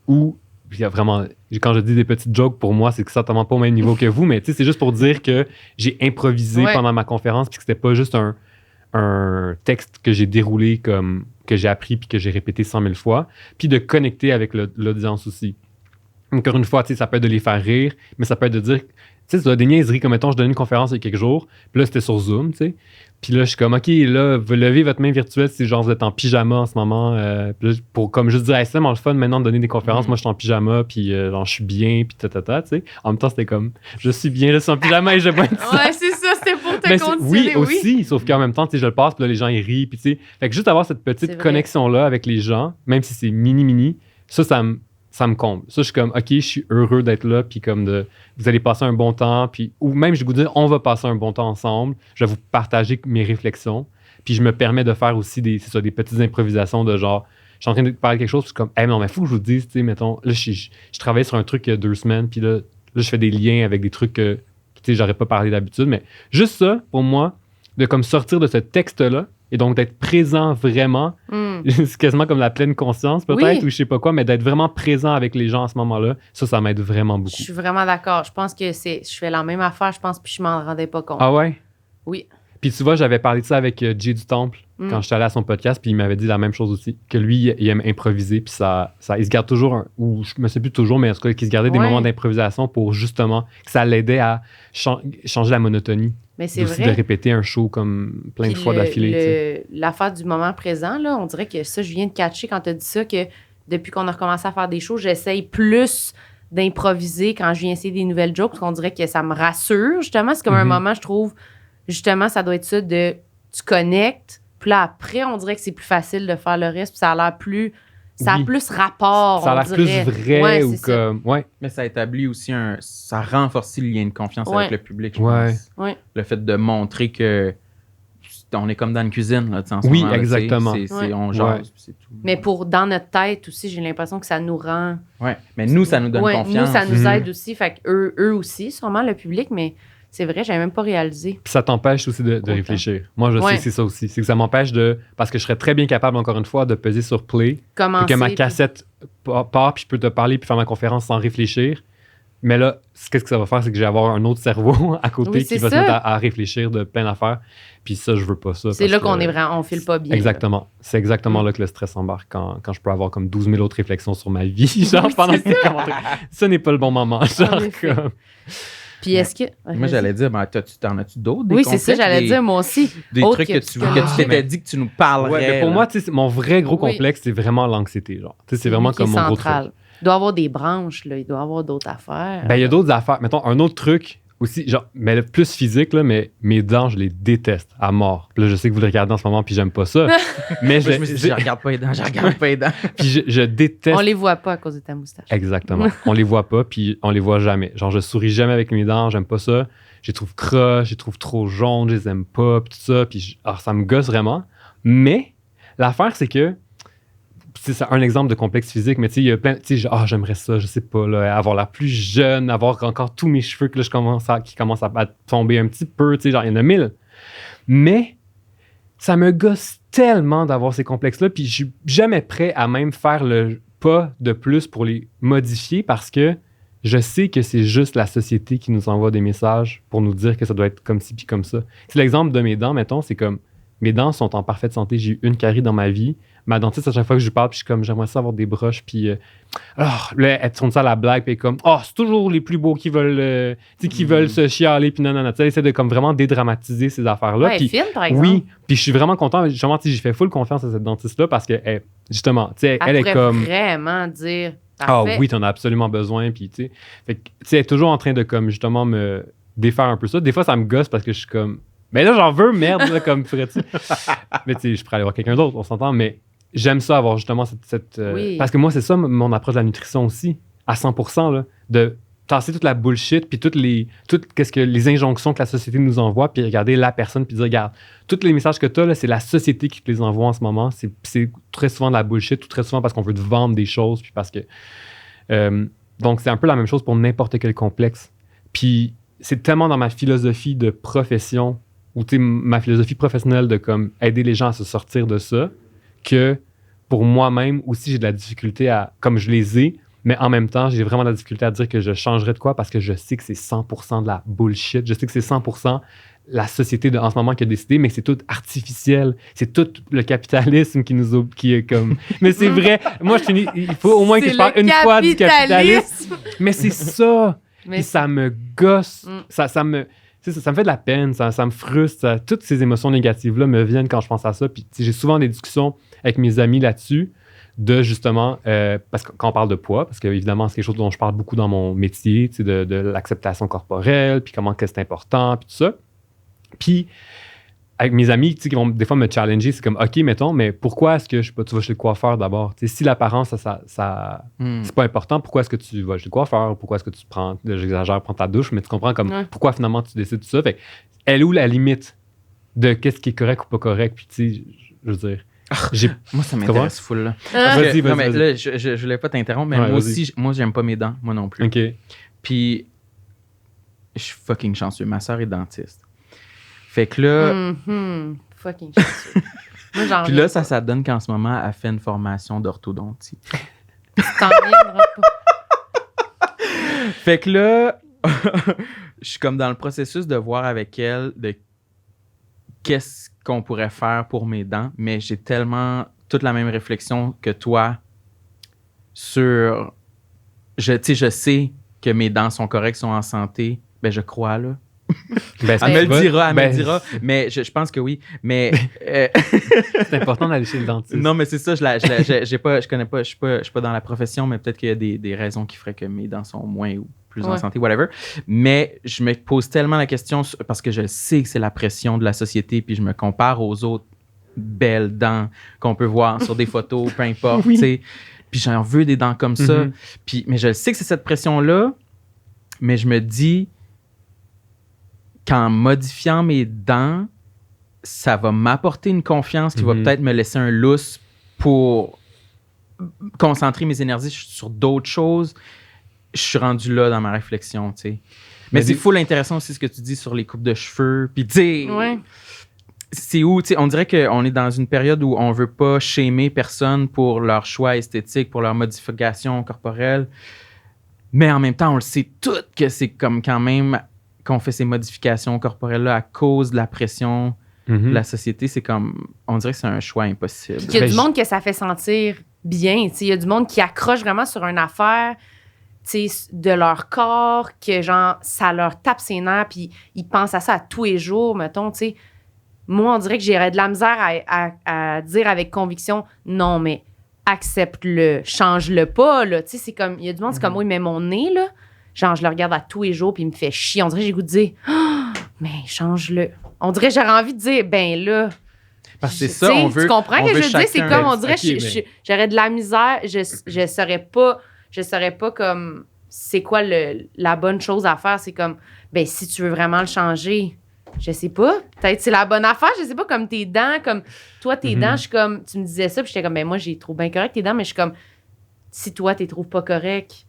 ou il y a vraiment, quand je dis des petites jokes, pour moi, c'est certainement pas au même niveau que vous, mais tu sais, c'est juste pour dire que j'ai improvisé pendant ma conférence, puis que c'était pas juste un texte que j'ai déroulé, comme que j'ai appris, puis que j'ai répété 100 000 fois, puis de connecter avec l'audience aussi. Encore une fois, tu sais, ça peut être de les faire rire, mais ça peut être de dire, tu sais, ça doit des niaiseries, comme mettons, je donnais une conférence il y a quelques jours, puis là, c'était sur Zoom, tu sais. Puis là, je suis comme, OK, là, vous levez votre main virtuelle si genre vous êtes en pyjama en ce moment. Puis là, pour comme juste dire, hey, c'est vraiment le fun maintenant de donner des conférences. Moi, je suis en pyjama, puis genre, je suis bien, puis tu sais. En même temps, c'était comme, je suis bien, je suis en pyjama et je vais être ça. Ouais, c'est ça, c'était pour te continuer. Oui, aussi, sauf qu'en même temps, tu sais, je le passe, puis là, les gens, ils rient, puis tu sais. Fait que juste avoir cette petite connexion-là avec les gens, même si c'est mini, ça me comble. Ça, je suis comme, OK, je suis heureux d'être là, puis comme vous allez passer un bon temps, puis, ou même, je vais vous dire, on va passer un bon temps ensemble, je vais vous partager mes réflexions, puis je me permets de faire aussi des petites improvisations de genre, je suis en train de parler de quelque chose, puis je suis comme, hey, non, mais faut que je vous dise, tu sais, mettons, là, je travaillais sur un truc il y a 2 semaines, puis là, je fais des liens avec des trucs que, tu sais, j'aurais pas parlé d'habitude, mais juste ça, pour moi, de comme sortir de ce texte-là, et donc d'être présent vraiment, c'est quasiment comme la pleine conscience peut-être, ou je sais pas quoi, mais d'être vraiment présent avec les gens à ce moment-là, ça m'aide vraiment beaucoup. Je suis vraiment d'accord. Je pense que je fais la même affaire, je pense, puis je m'en rendais pas compte. Ah ouais? Oui. Puis tu vois, j'avais parlé de ça avec Jay du Temple quand j'étais allé à son podcast, puis il m'avait dit la même chose aussi, que lui, il aime improviser, puis il se garde toujours, ou je me sais plus toujours, mais en tout cas, qu'il se gardait des moments d'improvisation pour justement que ça l'aidait à changer la monotonie. Mais c'est aussi vrai. De répéter un show comme plein de fois d'affilée. L'affaire du moment présent, là, on dirait que ça, je viens de catcher quand tu as dit ça, que depuis qu'on a recommencé à faire des shows, j'essaye plus d'improviser quand je viens essayer des nouvelles jokes, parce qu'on dirait que ça me rassure, justement. C'est comme un moment, je trouve, justement, ça doit être ça de tu connectes, puis là, après, on dirait que c'est plus facile de faire le reste, puis ça a l'air plus... Ça a plus rapport, ça a l'air plus vrai ou comme... Ouais. Mais ça établit aussi ça renforce le lien de confiance avec le public, je pense. Ouais. Le fait de montrer que on est comme dans une cuisine, là, en ce oui, moment, là, exactement. On jase, c'est tout. Mais dans notre tête aussi, j'ai l'impression que ça nous rend... Ouais, mais nous, ça nous donne confiance. Nous, ça nous aide aussi. Fait eux aussi, sûrement le public, mais c'est vrai, j'avais même pas réalisé. Puis ça t'empêche aussi de réfléchir. Moi, je sais que c'est ça aussi. C'est que ça m'empêche de... Parce que je serais très bien capable, encore une fois, de peser sur play. Commencer, que ma cassette part, puis je peux te parler puis faire ma conférence sans réfléchir. Mais là, qu'est-ce que ça va faire? C'est que je vais avoir un autre cerveau à côté qui va se mettre à réfléchir de plein d'affaires. Puis ça, je veux pas ça. C'est là qu'on est vraiment... On file pas bien. Exactement. Là. C'est exactement là que le stress embarque quand je peux avoir comme 12 000 autres réflexions sur ma vie. Genre, pendant ces commentaires. Ce n'est pas le bon moment. Genre, comme... Puis est-ce que... Moi, j'allais dire, t'en as-tu d'autres? Oui, c'est ça, j'allais dire, moi aussi. Des trucs que tu t'étais dit que tu nous parlerais. Ouais, mais pour moi, mon vrai gros complexe, c'est vraiment l'anxiété. Genre. C'est vraiment comme mon gros truc. Il doit y avoir des branches, là. Il doit y avoir d'autres affaires. Ben, il y a d'autres affaires. Mettons, un autre truc aussi, genre, mais le plus physique, là, mais mes dents, je les déteste à mort. Là, je sais que vous le regardez en ce moment, puis j'aime pas ça. Mais je me suis dit, je regarde pas les dents. Puis je déteste. On les voit pas à cause de ta moustache. Exactement. On les voit pas, puis on les voit jamais. Genre, je souris jamais avec mes dents, j'aime pas ça. Je les trouve croches, je les trouve trop jaunes, je les aime pas, puis tout ça. Puis alors, ça me gosse vraiment. Mais l'affaire, c'est que c'est un exemple de complexe physique, mais tu sais, il y a plein, tu sais, j'aimerais ça, je sais pas, là, avoir l'air plus jeune, avoir encore tous mes cheveux que là, qui commencent à tomber un petit peu, tu sais, genre, il y en a 1000. Mais ça me gosse tellement d'avoir ces complexes-là, puis je suis jamais prêt à même faire le pas de plus pour les modifier parce que je sais que c'est juste la société qui nous envoie des messages pour nous dire que ça doit être comme ci puis comme ça. C'est l'exemple de mes dents, mettons, c'est comme mes dents sont en parfaite santé, j'ai eu une carie dans ma vie. Ma dentiste, à chaque fois que je lui parle, puis je suis comme, j'aimerais ça avoir des broches, puis là, elle tourne ça à la blague, puis elle est comme, c'est toujours les plus beaux qui veulent, qui veulent se chialer, puis non. Elle essaie de comme vraiment dédramatiser ces affaires-là. Ouais, puis, fine, par exemple. Oui, puis je suis vraiment content, justement, j'ai fait full confiance à cette dentiste-là, parce que, justement, elle est comme... vraiment dire, parfait. Oui, t'en as absolument besoin, puis tu sais. Fait que, elle est toujours en train de, comme, justement, me défaire un peu ça. Des fois, ça me gosse, parce que je suis comme, mais là, j'en veux, merde, là, comme ferais-tu. Mais tu sais, je pourrais aller voir quelqu'un d'autre, on s'entend, mais j'aime ça avoir justement cette parce que moi, c'est ça mon approche de la nutrition aussi, à 100%, là, de tasser toute la bullshit, puis qu'est-ce que les injonctions que la société nous envoie, puis regarder la personne, puis dire, regarde, tous les messages que tu as, là, c'est la société qui te les envoie en ce moment. C'est très souvent de la bullshit, ou très souvent parce qu'on veut te vendre des choses, puis parce que... donc, c'est un peu la même chose pour n'importe quel complexe. Puis, c'est tellement dans ma philosophie de profession, ou ma philosophie professionnelle de comme aider les gens à se sortir de ça, que pour moi-même aussi, j'ai de la difficulté comme je les ai, mais en même temps, j'ai vraiment de la difficulté à dire que je changerais de quoi parce que je sais que c'est 100% de la bullshit. Je sais que c'est 100% la société en ce moment qui a décidé, mais que c'est tout artificiel. C'est tout le capitalisme qui est comme... Mais c'est vrai. Moi, il faut au moins que je parle une fois du capitalisme. Mais c'est ça. Et ça me gosse. Ça me fait de la peine, ça me frustre. Toutes ces émotions négatives-là me viennent quand je pense à ça. Puis j'ai souvent des discussions avec mes amis là-dessus, de justement, parce que quand on parle de poids, parce qu'évidemment, c'est quelque chose dont je parle beaucoup dans mon métier, de l'acceptation corporelle, puis comment que c'est important, puis tout ça. Puis avec mes amis qui vont des fois me challenger, c'est comme, OK, mettons, mais pourquoi est-ce que tu vas chez le coiffeur d'abord? Si l'apparence, c'est pas important, pourquoi est-ce que tu vas chez le coiffeur? Pourquoi est-ce que tu prends, j'exagère, prends ta douche, mais tu comprends comme pourquoi finalement tu décides de ça? Fait elle est où la limite de qu'est-ce qui est correct ou pas correct? Puis tu sais, je veux dire... Moi, ça m'intéresse full, là. Vas-y. Mais là, je voulais pas t'interrompre, mais moi aussi, j'aime pas mes dents, moi non plus. OK. Puis, je suis fucking chanceux. Ma soeur est dentiste. Fait que là... Fucking chanceux. Moi, puis là, ça donne qu'en ce moment, elle fait une formation d'orthodontie. T'en reviendras pas. Fait que là, je suis comme dans le processus de voir avec elle de qu'est-ce qu'on pourrait faire pour mes dents, mais j'ai tellement toute la même réflexion que toi sur... Je sais que mes dents sont correctes, sont en santé. Ben, je crois, là. Elle me le dira. Mais je pense que oui. Mais c'est important d'aller chez le dentiste. Non, mais c'est ça. Je connais pas. Je suis pas dans la profession, mais peut-être qu'il y a des raisons qui feraient que mes dents sont moins ou plus en santé, whatever. Mais je me pose tellement la question parce que je sais que c'est la pression de la société, puis je me compare aux autres belles dents qu'on peut voir sur des photos, peu importe. Oui. Puis j'en veux des dents comme ça. Mais je sais que c'est cette pression-là, mais je me dis qu'en modifiant mes dents, ça va m'apporter une confiance qui va peut-être me laisser un lousse pour concentrer mes énergies sur d'autres choses. Je suis rendu là dans ma réflexion, tu sais. Mais c'est full intéressant aussi ce que tu dis sur les coupes de cheveux. Puis, tu sais, c'est où, tu sais, on dirait qu'on est dans une période où on veut pas shamer personne pour leur choix esthétique, pour leur modification corporelle. Mais en même temps, on le sait tout que c'est comme quand même qu'on fait ces modifications corporelles-là à cause de la pression de la société. C'est comme, on dirait que c'est un choix impossible. Puis il y a du monde que ça fait sentir bien. Il y a du monde qui accroche vraiment sur une affaire de leur corps, que genre, ça leur tape ses nerfs, puis ils pensent à ça à tous les jours, mettons, tu sais. Moi, on dirait que j'aurais de la misère à dire avec conviction, non, mais accepte-le, change-le pas, là. Tu sais, c'est comme, il y a du monde, c'est comme, oui, mais mon nez, là, genre, je le regarde à tous les jours, puis il me fait chier. On dirait que j'ai le goût de dire, mais change-le. On dirait que j'aurais envie de dire, ben là. Parce que c'est ça, on veut. Tu comprends ce que je veux dire? C'est comme, on dirait, j'aurais de la misère, je saurais pas comme, c'est quoi la bonne chose à faire. C'est comme, ben si tu veux vraiment le changer, je sais pas, peut-être c'est la bonne affaire, je sais pas, comme tes dents, comme toi, tes dents, je suis comme, tu me disais ça, puis j'étais comme, ben moi, j'ai trouvé bien correct tes dents, mais je suis comme, si toi, tu les trouves pas corrects.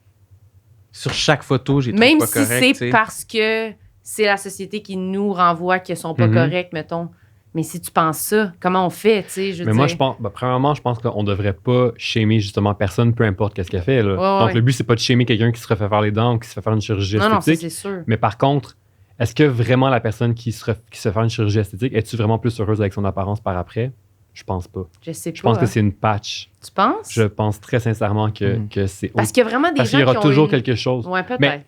Sur chaque photo, j'ai trouvé pas correct. Même si c'est parce que c'est la société qui nous renvoie qu'elles sont pas correctes, mettons. Mais si tu penses ça, comment on fait, tu sais, je veux dire. Moi, je pense, premièrement, je pense qu'on devrait pas shamer justement personne, peu importe qu'est-ce qu'elle fait, là. Donc, le but, c'est pas de shamer quelqu'un qui se refait faire les dents ou qui se fait faire une chirurgie esthétique. Non, c'est sûr. Mais par contre, est-ce que vraiment la personne qui se fait faire une chirurgie esthétique, es-tu vraiment plus heureuse avec son apparence par après? Je pense pas. Je sais pas. Je pense que c'est une patch. Tu penses? Je pense très sincèrement que c'est... Parce qu'il y a vraiment des gens qui qu'il y aura toujours quelque chose. Ouais, peut-être. Mais,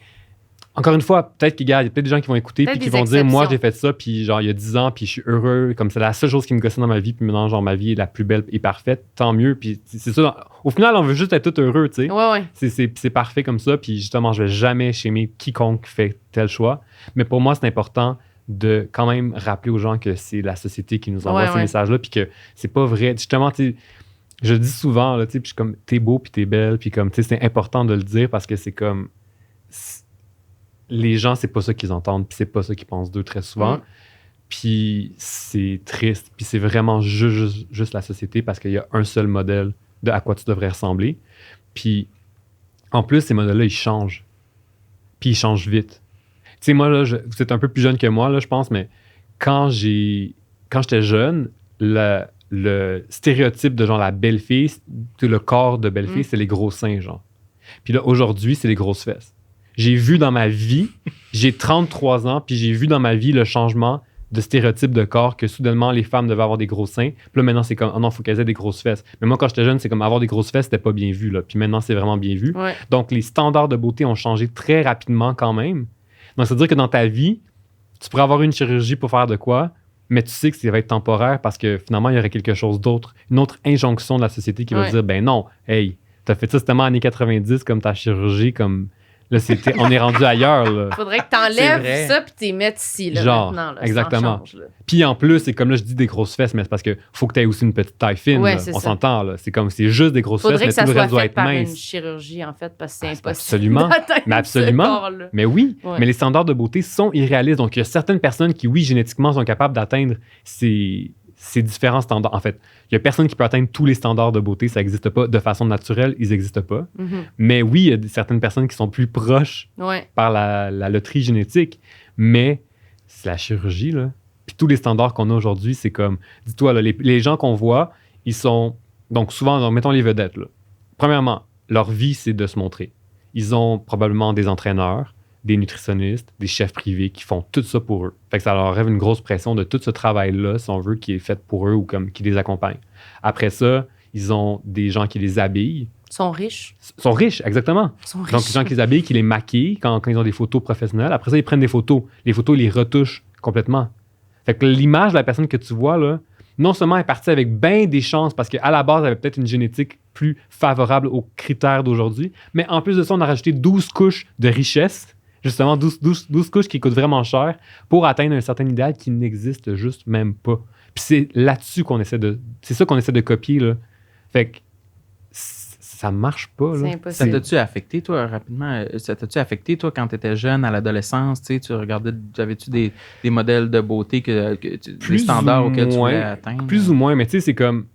encore une fois, peut-être qu'il y a peut-être des gens qui vont écouter puis qui vont dire, moi, j'ai fait ça, puis genre, il y a 10 ans, puis je suis heureux, comme c'est la seule chose qui me gossait dans ma vie, puis maintenant, genre, ma vie est la plus belle et parfaite, tant mieux. Puis c'est ça, au final, on veut juste être tout heureux, tu sais. Ouais. C'est parfait comme ça, puis justement, je vais jamais shamer quiconque fait tel choix. Mais pour moi, c'est important de quand même rappeler aux gens que c'est la société qui nous envoie ces messages-là, puis que c'est pas vrai. Justement, tu sais, je dis souvent, là, tu sais, puis je suis comme, t'es beau, puis t'es belle, puis comme, tu sais, c'est important de le dire parce que c'est comme... Les gens, c'est pas ça qu'ils entendent, puis c'est pas ça qu'ils pensent d'eux très souvent. Puis c'est triste, puis c'est vraiment juste la société parce qu'il y a un seul modèle de à quoi tu devrais ressembler. Puis en plus, ces modèles-là, ils changent. Puis ils changent vite. Tu sais, moi, là, vous êtes un peu plus jeune que moi, là, je pense, mais quand j'étais jeune, le stéréotype de genre la belle fille, le corps de belle fille, c'est les gros seins, genre. Puis là, aujourd'hui, c'est les grosses fesses. J'ai vu dans ma vie, j'ai 33 ans, puis j'ai vu dans ma vie le changement de stéréotype de corps que soudainement les femmes devaient avoir des gros seins. Puis là maintenant c'est comme, oh non, il faut qu'elles aient des grosses fesses. Mais moi quand j'étais jeune, c'est comme avoir des grosses fesses, c'était pas bien vu, là. Puis maintenant c'est vraiment bien vu. Ouais. Donc les standards de beauté ont changé très rapidement quand même. Donc ça veut dire que dans ta vie, tu pourrais avoir une chirurgie pour faire de quoi, mais tu sais que ça va être temporaire parce que finalement il y aurait quelque chose d'autre, une autre injonction de la société qui va dire, ben non, hey, t'as fait ça tellement années 90 comme ta chirurgie, comme... Là, on est rendu ailleurs. Là. Faudrait que t'enlèves ça puis t'y mettes ici, là, genre, maintenant. Là, exactement. Change, là. Puis en plus, c'est comme là, je dis des grosses fesses, mais c'est parce que faut que tu aies aussi une petite taille fine. Ouais, on s'entend, là. C'est comme, c'est juste des grosses fesses, mais tout le reste doit être mince. Une chirurgie, en fait, parce que c'est impossible. Absolument. Mais absolument. Mais oui. Ouais. Mais les standards de beauté sont irréalistes. Donc, il y a certaines personnes qui, oui, génétiquement, sont capables d'atteindre ces différents standards. En fait, il n'y a personne qui peut atteindre tous les standards de beauté. Ça n'existe pas de façon naturelle. Ils n'existent pas. Mm-hmm. Mais oui, il y a certaines personnes qui sont plus proches par la loterie génétique. Mais c'est la chirurgie, là. Puis tous les standards qu'on a aujourd'hui, c'est comme... Dis-toi, là, les gens qu'on voit, ils sont... Donc souvent, donc, mettons les vedettes, là. Premièrement, leur vie, c'est de se montrer. Ils ont probablement des entraîneurs, des nutritionnistes, des chefs privés qui font tout ça pour eux. Fait que ça leur enlève une grosse pression de tout ce travail-là, si on veut, qui est fait pour eux ou comme qui les accompagne. Après ça, ils ont des gens qui les habillent, Sont riches. Sont riches, exactement. Sont riches. Donc, les gens qui les habillent, qui les maquillent quand ils ont des photos professionnelles. Après ça, ils prennent des photos. Les photos, ils les retouchent complètement. Fait que l'image de la personne que tu vois, là, non seulement est partie avec bien des chances, parce qu'à la base, elle avait peut-être une génétique plus favorable aux critères d'aujourd'hui, mais en plus de ça, on a rajouté 12 couches de richesse, justement 12 couches qui coûtent vraiment cher pour atteindre un certain idéal qui n'existe juste même pas. Puis c'est là-dessus qu'on essaie de... C'est ça qu'on essaie de copier, là. Fait que ça marche pas, là. C'est impossible. Ça t'a-tu affecté, toi, rapidement? Ça t'a-tu affecté, toi, quand tu étais jeune, à l'adolescence? Tu regardais, avais-tu des modèles de beauté, des standards auxquels tu voulais atteindre? Plus ou moins, mais tu sais, c'est comme...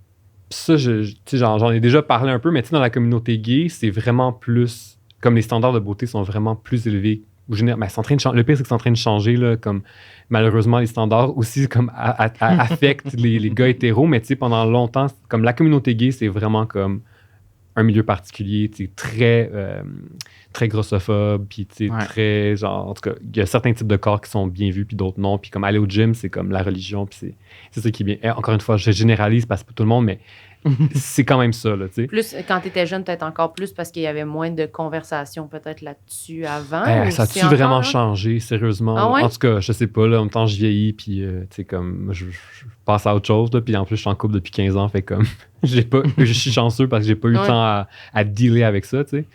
Ça, j'en ai déjà parlé un peu, mais tu sais, dans la communauté gay, c'est vraiment plus... Comme les standards de beauté sont vraiment plus élevés. Mais c'est en train de le pire, c'est que c'est en train de changer, là, comme malheureusement, les standards aussi comme affectent les gars hétéros, mais tu sais, pendant longtemps, comme la communauté gay, c'est vraiment comme un milieu particulier, tu sais, très grossophobe, puis tu sais, très, genre, en tout cas, il y a certains types de corps qui sont bien vus, puis d'autres non, puis comme aller au gym, c'est comme la religion, puis c'est ça qui est bien. Et encore une fois, je généralise parce que pas tout le monde, mais c'est quand même ça, là, tu sais. Plus, quand tu étais jeune, peut-être encore plus parce qu'il y avait moins de conversations peut-être là-dessus avant. Ça a-tu vraiment changé, sérieusement? Ah ouais? En tout cas, je sais pas, là, en même temps, je vieillis, puis, tu sais, comme, je passe à autre chose, là, puis en plus, je suis en couple depuis 15 ans, fait comme, je suis chanceux parce que j'ai pas eu le temps à dealer avec ça, tu sais.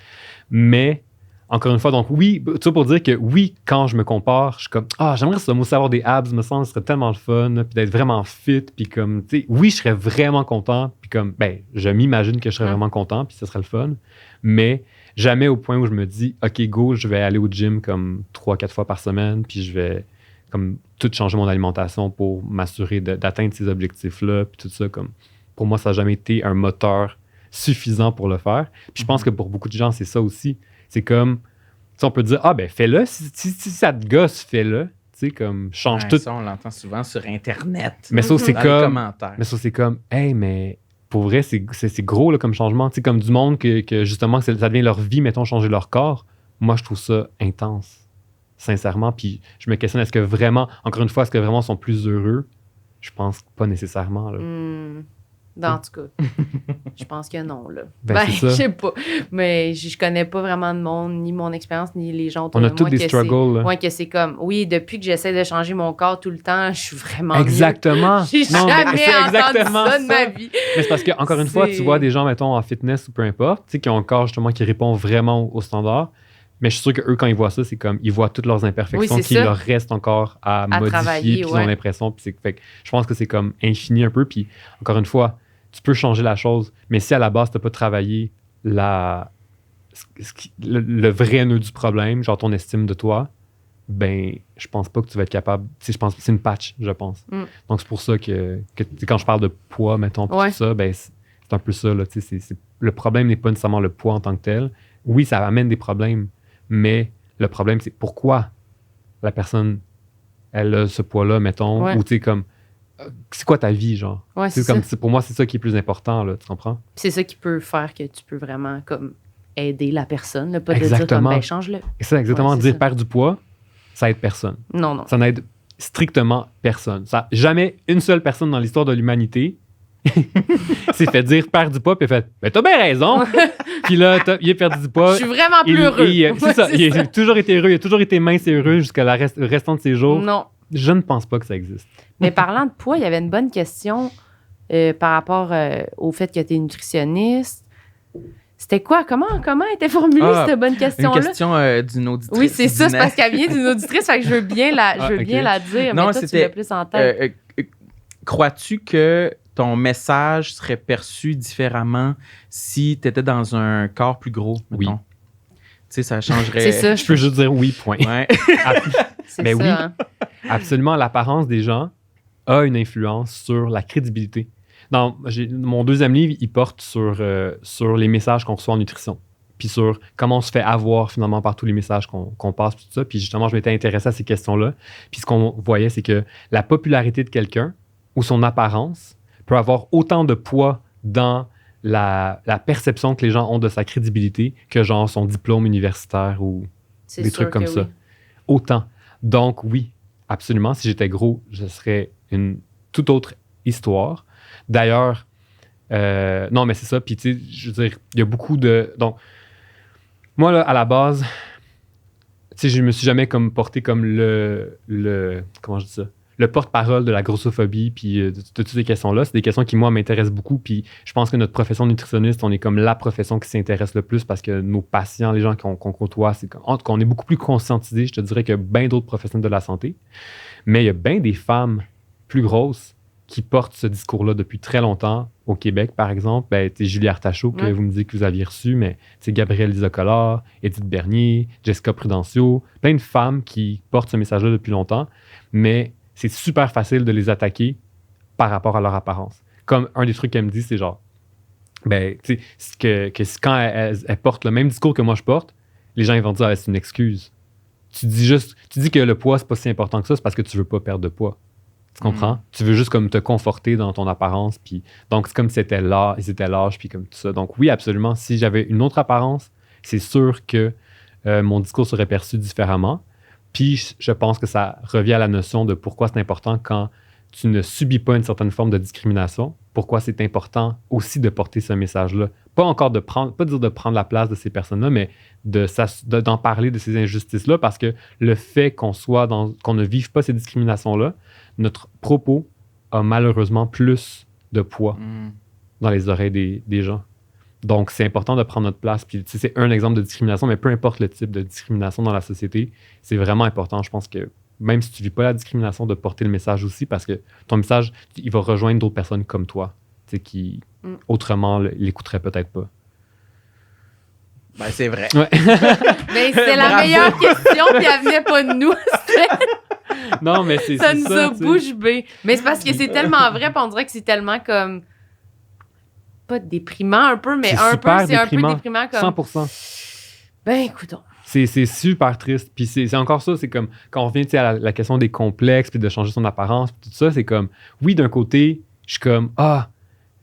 Mais, encore une fois, donc oui, tout ça pour dire que oui, quand je me compare, je suis comme, j'aimerais ça, moi aussi avoir des abs, me semble, ce serait tellement le fun, puis d'être vraiment fit, puis comme, tu sais, oui, je serais vraiment content, puis comme, je m'imagine que je serais vraiment content, puis ce serait le fun, mais jamais au point où je me dis, OK, go, je vais aller au gym comme 3-4 fois par semaine, puis je vais comme tout changer mon alimentation pour m'assurer d'atteindre ces objectifs-là, puis tout ça, comme, pour moi, ça n'a jamais été un moteur suffisant pour le faire. Puis je pense que pour beaucoup de gens, c'est ça aussi. C'est comme, tu sais, on peut dire, fais-le. Si ça te gosse, fais-le. Tu sais, comme, change tout. Ça, on l'entend souvent sur Internet. Mais ça, c'est dans comme. Les commentaires. Mais ça, c'est comme, hey, mais pour vrai, c'est gros là, comme changement. Tu sais, comme du monde que justement, ça devient leur vie, mettons, changer leur corps. Moi, je trouve ça intense. Sincèrement. Puis je me questionne, est-ce que vraiment, encore une fois, est-ce que vraiment ils sont plus heureux? Je pense pas nécessairement, là. En tout cas, je pense que non, là. Je sais pas. Mais je connais pas vraiment de monde, ni mon expérience, ni les gens autour de moi. On a tous des struggles, là. Ouais, que c'est comme, oui, depuis que j'essaie de changer mon corps tout le temps, je suis vraiment Exactement. J'ai jamais entendu ça de ma vie. Mais c'est parce que, encore une fois, tu vois des gens, mettons, en fitness ou peu importe, tu sais, qui ont un corps, justement, qui répond vraiment aux standards. Mais je suis sûr qu'eux, quand ils voient ça, c'est comme, ils voient toutes leurs imperfections qui leur restent encore à modifier, puis ils ont l'impression. Fait que je pense que c'est comme infini un peu. Puis, encore une fois, tu peux changer la chose, mais si à la base, tu n'as pas travaillé le vrai nœud du problème, genre ton estime de toi, je pense pas que tu vas être capable. Je pense que c'est une patch, je pense. Donc, c'est pour ça que quand je parle de poids, mettons, tout ça, c'est un peu ça. Là, le problème n'est pas nécessairement le poids en tant que tel. Oui, ça amène des problèmes, mais le problème, c'est pourquoi la personne, elle a ce poids-là, mettons, ou tu sais, comme. C'est quoi ta vie, genre? Ouais, c'est comme, ça. Pour moi, c'est ça qui est plus important, là, tu comprends? C'est ça qui peut faire que tu peux vraiment comme aider la personne, là, pas exactement. De dire comme, change-le. Et ça, exactement, dire perdre du poids, ça aide personne. Non. Ça n'aide strictement personne. Ça, jamais une seule personne dans l'histoire de l'humanité s'est fait dire perdre du poit, puis fait « t'as bien raison! » Puis là, il a perdu du poids. Je suis vraiment plus heureux. C'est ça, il a toujours été heureux, il a toujours été mince et heureux jusqu'à le restant de ses jours. Non. Je ne pense pas que ça existe. Mais parlant de poids, il y avait une bonne question par rapport au fait que tu es nutritionniste. C'était quoi? Comment était formulée cette bonne question-là? Une question d'une auditrice. Oui, c'est ça. C'est parce qu'elle vient d'une auditrice, fait que je veux bien la dire. Non, mais toi, tu l'as plus en tête. Crois-tu que ton message serait perçu différemment si tu étais dans un corps plus gros, mettons? Oui. Tu sais, ça changerait... C'est ça. Je peux juste dire oui, point. Ouais. Mais ça, oui, hein? Absolument, l'apparence des gens a une influence sur la crédibilité. Mon deuxième livre, il porte sur les messages qu'on reçoit en nutrition, puis sur comment on se fait avoir finalement par tous les messages qu'on passe, tout ça. Puis justement, je m'étais intéressé à ces questions-là. Puis ce qu'on voyait, c'est que la popularité de quelqu'un ou son apparence peut avoir autant de poids dans la perception que les gens ont de sa crédibilité que genre son diplôme universitaire ou des trucs comme ça. Oui. Autant. Donc oui, absolument, si j'étais gros, ce serait une toute autre histoire. D'ailleurs, Non, mais c'est ça. Puis, tu sais, je veux dire, il y a beaucoup de... Donc, moi, là, à la base, tu sais, je me suis jamais comme porté comme comment je dis ça? Le porte-parole de la grossophobie, puis de toutes ces questions-là. C'est des questions qui, moi, m'intéressent beaucoup. Puis je pense que notre profession de nutritionniste, on est comme la profession qui s'intéresse le plus parce que nos patients, les gens qu'on côtoie, en tout cas, on est beaucoup plus conscientisés, je te dirais, que bien d'autres professionnels de la santé. Mais il y a bien des femmes plus grosses qui portent ce discours-là depuis très longtemps. Au Québec, par exemple, ben, Julie Artachot, que vous me dites que vous aviez reçu, mais Gabrielle Lisa-Collard, Edith Bernier, Jessica Prudencio, plein de femmes qui portent ce message-là depuis longtemps, mais c'est super facile de les attaquer par rapport à leur apparence. Comme un des trucs qu'elle me dit, c'est genre, ben, tu sais, que quand elle porte le même discours que moi je porte, les gens ils vont dire, ah, c'est une excuse. Tu dis que le poids, c'est pas si important que ça, c'est parce que tu veux pas perdre de poids. Tu comprends? Tu veux juste comme te conforter dans ton apparence. Puis, donc, c'est comme si c'était là, ils étaient lâches, puis comme tout ça. Donc, oui, absolument. Si j'avais une autre apparence, c'est sûr que mon discours serait perçu différemment. Puis, je pense que ça revient à la notion de pourquoi c'est important quand tu ne subis pas une certaine forme de discrimination. Pourquoi c'est important aussi de porter ce message-là. Pas dire de prendre la place de ces personnes-là, mais d'en parler de ces injustices-là, parce que le fait qu'on ne vive pas ces discriminations-là, notre propos a malheureusement plus de poids dans les oreilles des gens. Donc, c'est important de prendre notre place. Puis, tu sais, c'est un exemple de discrimination, mais peu importe le type de discrimination dans la société, c'est vraiment important. Je pense que même si tu ne vis pas la discrimination, de porter le message aussi, parce que ton message, il va rejoindre d'autres personnes comme toi, tu sais, qui autrement l'écouteraient peut-être pas. Ben, c'est vrai. Ouais. Ben, c'est la meilleure question, puis elle venait pas de nous. Non, mais c'est ça. Ça nous a bouche bée. Mais c'est parce que c'est tellement vrai, puis on dirait que c'est tellement comme... pas déprimant un peu, mais un peu, c'est déprimant. Un peu déprimant comme... 100%. Ben, écoutons. C'est super triste. Puis c'est encore ça, c'est comme quand on revient à la question des complexes, puis de changer son apparence, puis tout ça, c'est comme, oui, d'un côté, je suis comme,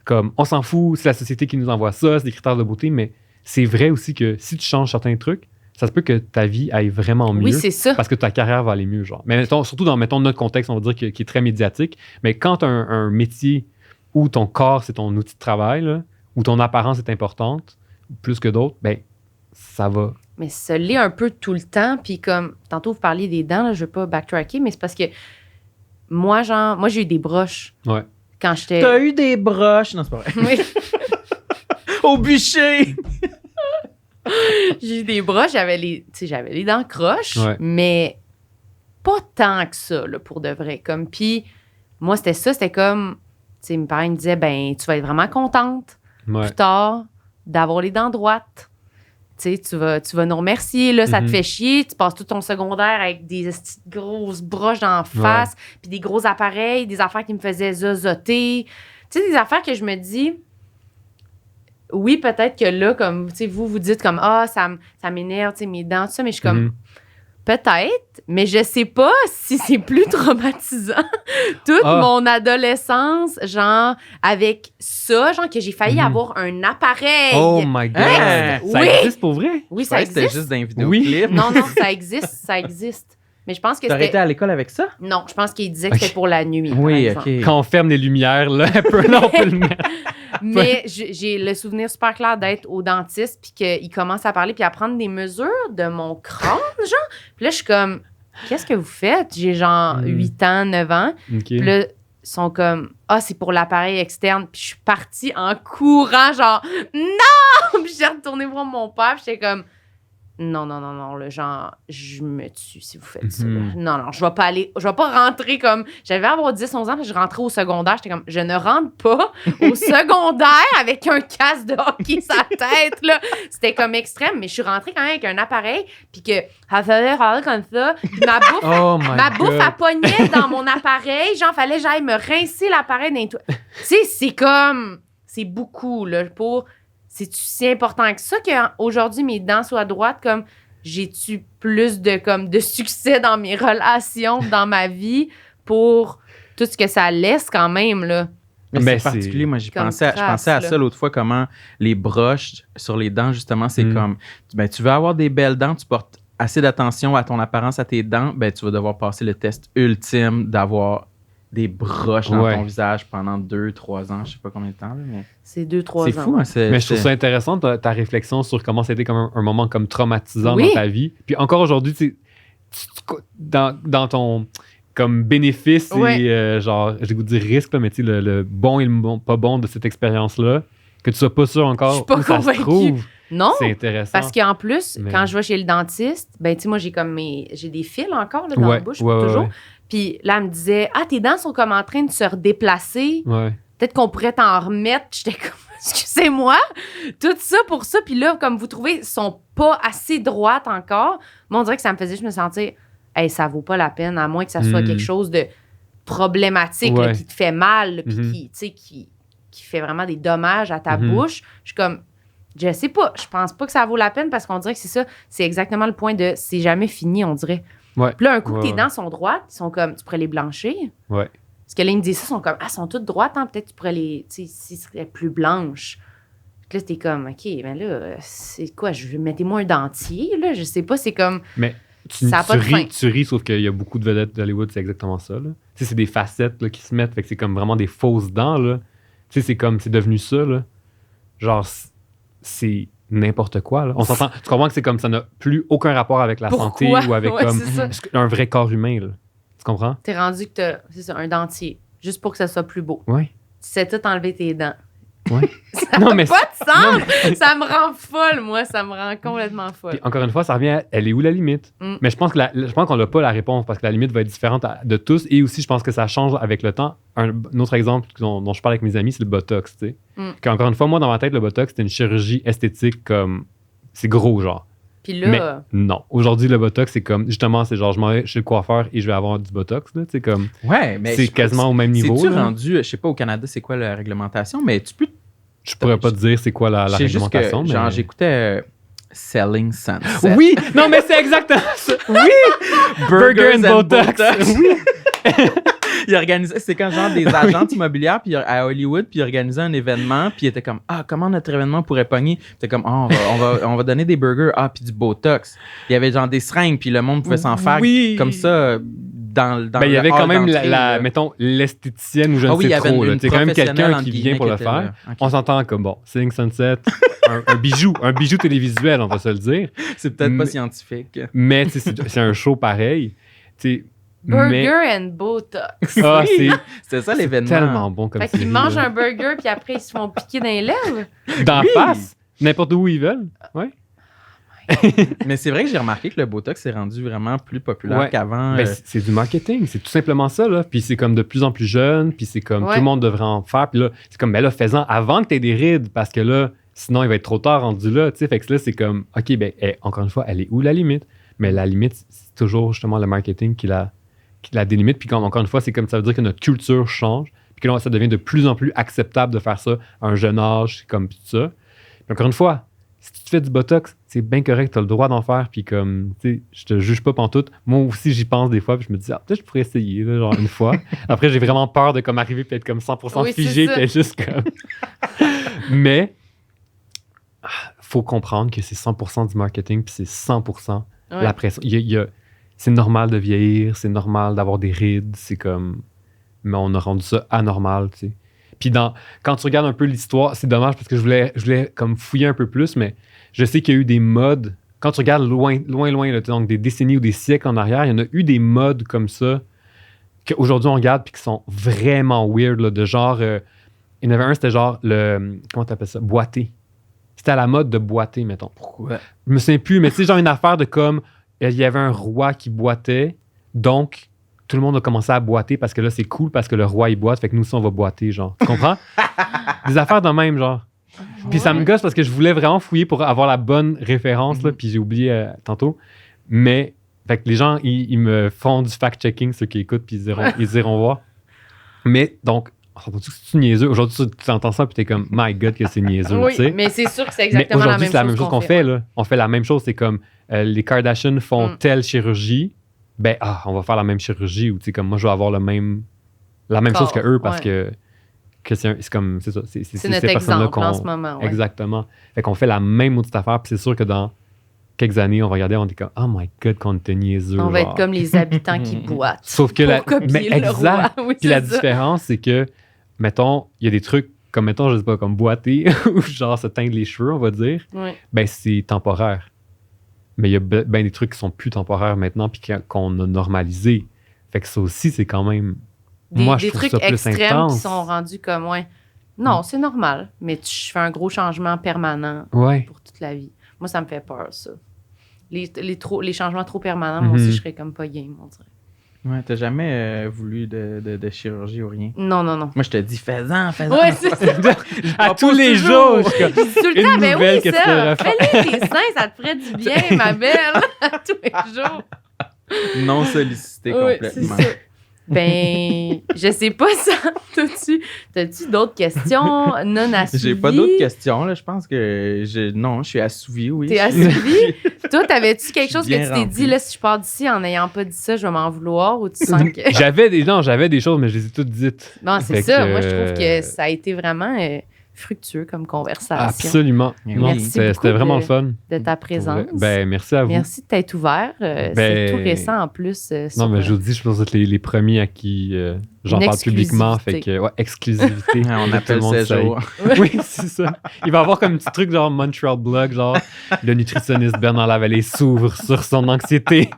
comme, on s'en fout, c'est la société qui nous envoie ça, c'est des critères de beauté, mais c'est vrai aussi que si tu changes certains trucs, ça se peut que ta vie aille vraiment mieux. Oui, c'est ça. Parce que ta carrière va aller mieux, genre. Mais surtout dans, notre contexte, on va dire, qui est très médiatique, mais quand tu as un métier où ton corps, c'est ton outil de travail, là, où ton apparence est importante, plus que d'autres, ben ça va. Mais ça l'est un peu tout le temps. Puis comme, tantôt, vous parliez des dents, là, je veux pas backtracker, mais c'est parce que moi, j'ai eu des broches. Ouais. Quand j'étais... T'as eu des broches? Non, c'est pas vrai. Oui. Au bûcher! J'ai eu des broches, j'avais les dents croches, mais pas tant que ça, là, pour de vrai. Comme, puis moi, c'était comme... Tu sais, mes parents me disaient, ben, tu vas être vraiment contente plus tard d'avoir les dents droites. Tu sais, tu vas nous remercier, là, ça te fait chier. Tu passes tout ton secondaire avec des grosses broches d'en face, puis des gros appareils, des affaires qui me faisaient zozoter. Tu sais, des affaires que je me dis, oui, peut-être que là, comme, tu sais, vous dites comme, ça m'énerve, tu sais, mes dents, tout ça, mais je suis comme, peut-être, mais je sais pas si c'est plus traumatisant. Toute mon adolescence, genre, avec ça, genre, que j'ai failli avoir un appareil. Oh my God! Ça existe pour vrai? Oui, ça existe. C'était juste dans les vidéoclips. Non, ça existe. Mais je pense que T'aurais été à l'école avec ça? Non, je pense qu'il disait que c'était pour la nuit. Oui, OK. Quand on ferme les lumières, là, on peut le mettre. Mais j'ai le souvenir super clair d'être au dentiste, puis qu'il commence à parler, puis à prendre des mesures de mon crâne, genre. Puis là, je suis comme, qu'est-ce que vous faites? J'ai genre 8 ans, 9 ans. Okay. Puis là, ils sont comme, c'est pour l'appareil externe. Puis je suis partie en courant, genre, non! Puis j'ai retourné voir mon père, puis j'étais comme, non, là, genre, je me tue si vous faites ça. Non, je vais pas rentrer comme, j'avais avoir 10, 11 ans, puis je rentrais au secondaire, j'étais comme, je ne rentre pas au secondaire avec un casque de hockey sur la tête, là. C'était comme extrême, mais je suis rentrée quand même avec un appareil, puis que, ça faisait comme ça, puis ma bouffe, elle pognait dans mon appareil, genre, fallait que j'aille me rincer l'appareil d'un tout. Tu sais, c'est beaucoup, là, pour... C'est si important que ça qu'aujourd'hui, mes dents soient droites, comme j'ai-tu plus de succès dans mes relations, dans ma vie, pour tout ce que ça laisse quand même, là. Mais c'est particulier. Moi, je pensais à ça l'autre fois, comment les broches sur les dents, justement, c'est comme, ben, tu veux avoir des belles dents, tu portes assez d'attention à ton apparence, à tes dents, ben, tu vas devoir passer le test ultime d'avoir des broches dans ton visage pendant 2-3 ans, je sais pas combien de temps. Là, mais... C'est 2-3 ans. C'est fou. Hein, mais je trouve ça intéressant, ta réflexion sur comment c'était comme un moment comme traumatisant dans ta vie. Puis encore aujourd'hui, dans ton comme bénéfice et genre, j'ai goût de dire risque, là, mais tu sais, le bon et le pas bon de cette expérience-là, que tu sois pas sûr encore où ça se trouve. Non, c'est intéressant. Parce qu'en plus, quand je vais chez le dentiste, ben tu sais, moi, j'ai des fils encore là, dans la bouche, toujours. Ouais. Puis là, elle me disait, tes dents sont comme en train de se redéplacer. Ouais. Peut-être qu'on pourrait t'en remettre. J'étais comme, excusez-moi, tout ça pour ça. Puis là, comme vous trouvez, sont pas assez droites encore. Moi, on dirait que ça me faisait juste me sentir, ça vaut pas la peine, à moins que ça soit quelque chose de problématique là, qui te fait mal, puis qui fait vraiment des dommages à ta bouche. Je suis comme, je sais pas, je pense pas que ça vaut la peine parce qu'on dirait que c'est ça, c'est exactement le point de c'est jamais fini, on dirait. Ouais. Puis là, un coup, tes dents sont droites, ils sont comme, tu pourrais les blanchir. Ouais. Parce que là, ils me disent ça, ils sont comme, elles sont toutes droites, hein, peut-être tu pourrais les, tu sais, si seraient plus blanches. Puis là, t'es comme, OK, mais là, c'est quoi, mettez-moi un dentier, là, je sais pas, c'est comme. Mais tu ris, sauf qu'il y a beaucoup de vedettes d'Hollywood, c'est exactement ça, là. Tu sais, c'est des facettes là, qui se mettent, fait que c'est comme vraiment des fausses dents, là. Tu sais, c'est devenu ça, là. Genre, c'est n'importe quoi, là. On s'entend, tu comprends que c'est comme ça n'a plus aucun rapport avec la santé ou avec comme un vrai corps humain, là. Tu comprends? T'es rendu que c'est ça, un dentier, juste pour que ça soit plus beau. Oui. Tu sais tout enlever tes dents. Oui. Ça n'a pas de sens! Ça me rend folle, moi. Ça me rend complètement folle. Puis, encore une fois, ça revient à elle est où la limite? Mais je pense qu'on n'a pas la réponse parce que la limite va être différente de tous. Et aussi, je pense que ça change avec le temps. Un autre exemple dont je parle avec mes amis, c'est le Botox. Tu sais. Encore une fois, moi, dans ma tête, le Botox, c'était une chirurgie esthétique comme... C'est gros, genre. Puis là... Mais non. Aujourd'hui, le Botox, c'est comme... Justement, c'est genre, je m'en vais chez le coiffeur et je vais avoir du Botox. Là, tu sais, comme... Ouais, mais... C'est quasiment au même niveau. C'est-tu rendu... Je sais pas, au Canada, c'est quoi la réglementation, mais tu peux... Je pourrais pas te dire c'est quoi la réglementation. Juste que, genre, j'écoutais Selling Sunset. Oui! Non, mais c'est exactement ça! Oui! Burger and Botox! Oui! Il organisait, c'est quand genre des agentes immobilières puis à Hollywood, puis il organisait un événement, puis il était comme comment notre événement pourrait pogner. C'était comme on va donner des burgers, puis du Botox. Il y avait genre des seringues, puis le monde pouvait s'en faire comme ça dans il y avait quand même mettons l'esthéticienne ou je ne sais trop là, c'est quand même quelqu'un qui vient pour le faire. Là. Okay. On s'entend comme Selling Sunset, un bijou télévisuel, on va se le dire. C'est peut-être pas scientifique. Mais c'est un show pareil, tu sais. Burger and Botox. C'est ça l'événement. C'est tellement bon comme ça. Fait qu'ils mangent un burger puis après ils se font piquer dans les lèvres. Dans la face. N'importe où ils veulent. Ouais. Mais c'est vrai que j'ai remarqué que le Botox s'est rendu vraiment plus populaire qu'avant. Ben, c'est du marketing. C'est tout simplement ça. Là. Puis c'est comme de plus en plus jeune. Puis c'est comme tout le monde devrait en faire. Puis là, c'est comme, fais-en avant que tu aies des rides. Parce que là, sinon, il va être trop tard rendu là. T'sais. Fait que là, c'est comme, OK, encore une fois, elle est où la limite? Mais la limite, c'est toujours justement le marketing qui la délimite. Puis encore une fois, c'est comme ça veut dire que notre culture change. Puis que là, ça devient de plus en plus acceptable de faire ça à un jeune âge, comme tout ça. Puis encore une fois, si tu te fais du Botox, c'est bien correct, tu as le droit d'en faire. Puis comme, tu sais, je te juge pas pantoute. Moi aussi, j'y pense des fois. Puis je me dis, peut-être je pourrais essayer, là, genre une fois. Après, j'ai vraiment peur de comme arriver puis être comme 100% figé. Puis être juste comme... Mais, faut comprendre que c'est 100% du marketing. Puis c'est 100% la pression. C'est normal de vieillir, c'est normal d'avoir des rides, c'est comme... Mais on a rendu ça anormal, tu sais. Puis quand tu regardes un peu l'histoire, c'est dommage parce que je voulais comme fouiller un peu plus, mais je sais qu'il y a eu des modes. Quand tu regardes loin, là, donc des décennies ou des siècles en arrière, il y en a eu des modes comme ça qu'aujourd'hui on regarde puis qui sont vraiment weird, là, de genre... il y en avait un, c'était genre le... Comment t'appelles ça? Boiter. C'était à la mode de boiter, mettons. Pourquoi? Je me souviens plus, mais tu sais, genre une affaire de comme... Il y avait un roi qui boitait, donc tout le monde a commencé à boiter parce que là, c'est cool parce que le roi, il boite, fait que nous aussi, on va boiter, genre. Tu comprends? Des affaires de même, genre. Puis ça me gosse parce que je voulais vraiment fouiller pour avoir la bonne référence, là, puis j'ai oublié tantôt. Mais, fait que les gens, ils me font du fact-checking, ceux qui écoutent, puis ils iront voir. Mais, donc, c'est niaiseux. Aujourd'hui, tu entends ça, puis t'es comme, my God, que c'est niaiseux, tu sais. Mais c'est sûr que c'est exactement la même chose. Aujourd'hui, c'est la même chose qu'on fait, là. On fait la même chose, c'est comme... les Kardashians font telle chirurgie, on va faire la même chirurgie, ou tu sais, comme moi, je vais avoir la même chose que eux parce que c'est comme, c'est ça. C'est notre exemple en ce moment. Ouais. Exactement. Fait qu'on fait la même autre affaire, puis c'est sûr que dans quelques années, on va regarder, on est comme, oh my God, qu'on était niaiseux. On va être comme les habitants qui boitent. Sauf que mais exact. Oui, puis la différence, c'est que, mettons, il y a des trucs comme, mettons, je sais pas, comme boiter ou genre se teindre les cheveux, on va dire. Oui. Ben, c'est temporaire. Mais il y a ben des trucs qui sont plus temporaires maintenant puis qu'on a normalisé. Fait que ça aussi, c'est quand même... Moi, je trouve ça plus intense. Des trucs extrêmes qui sont rendus comme, non, c'est normal, mais tu fais un gros changement permanent pour toute la vie. Moi, ça me fait peur, ça. Les changements trop permanents, moi aussi, je serais comme pas game, on dirait. Ouais, t'as jamais voulu de chirurgie ou rien? Non. Moi, je te dis, fais-en. Ouais, c'est ça. À tous les jours. Tout le temps, ben oui, ça. Fais-les tes seins, ça te ferait du bien, ma belle. À tous les jours. Non sollicité complètement. C'est ça. Ben, je sais pas ça. T'as-tu d'autres questions non assouvies? J'ai pas d'autres questions, là. Je pense que non, je suis assouvi, oui. T'es assouvi? Toi, t'avais-tu quelque chose que tu t'es dit, là, si je pars d'ici en n'ayant pas dit ça, je vais m'en vouloir, ou tu sens que... J'avais des choses, mais je les ai toutes dites. Non, c'est ça. Moi, je trouve que ça a été vraiment fructueux comme conversation. Absolument. C'était vraiment le fun. De ta présence. Ben, merci à vous. Merci de t'être ouvert. C'est tout récent en plus. Non, mais je vous dis, je pense que vous êtes les premiers à qui j'en parle publiquement. Fait que, exclusivité. On appelle ça jour. Oui, c'est ça. Il va y avoir comme un petit truc genre Montreal Blog, genre le nutritionniste Bernard Lavallée s'ouvre sur son anxiété.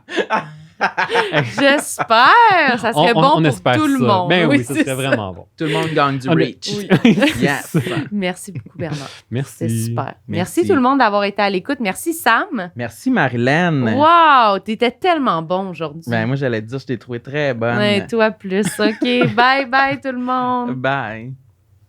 J'espère! Ça serait bon pour tout le monde. Ben oui, ça serait vraiment bon. Tout le monde gagne du reach. Oui. Yes. Merci beaucoup, Bernard. Merci. C'est super. Merci tout le monde d'avoir été à l'écoute. Merci, Sam. Merci, Marilyn. Wow! T'étais tellement bon aujourd'hui. Ben, moi, j'allais te dire, je t'ai trouvé très bonne. Ouais, toi plus. OK. Bye, bye, tout le monde. Bye.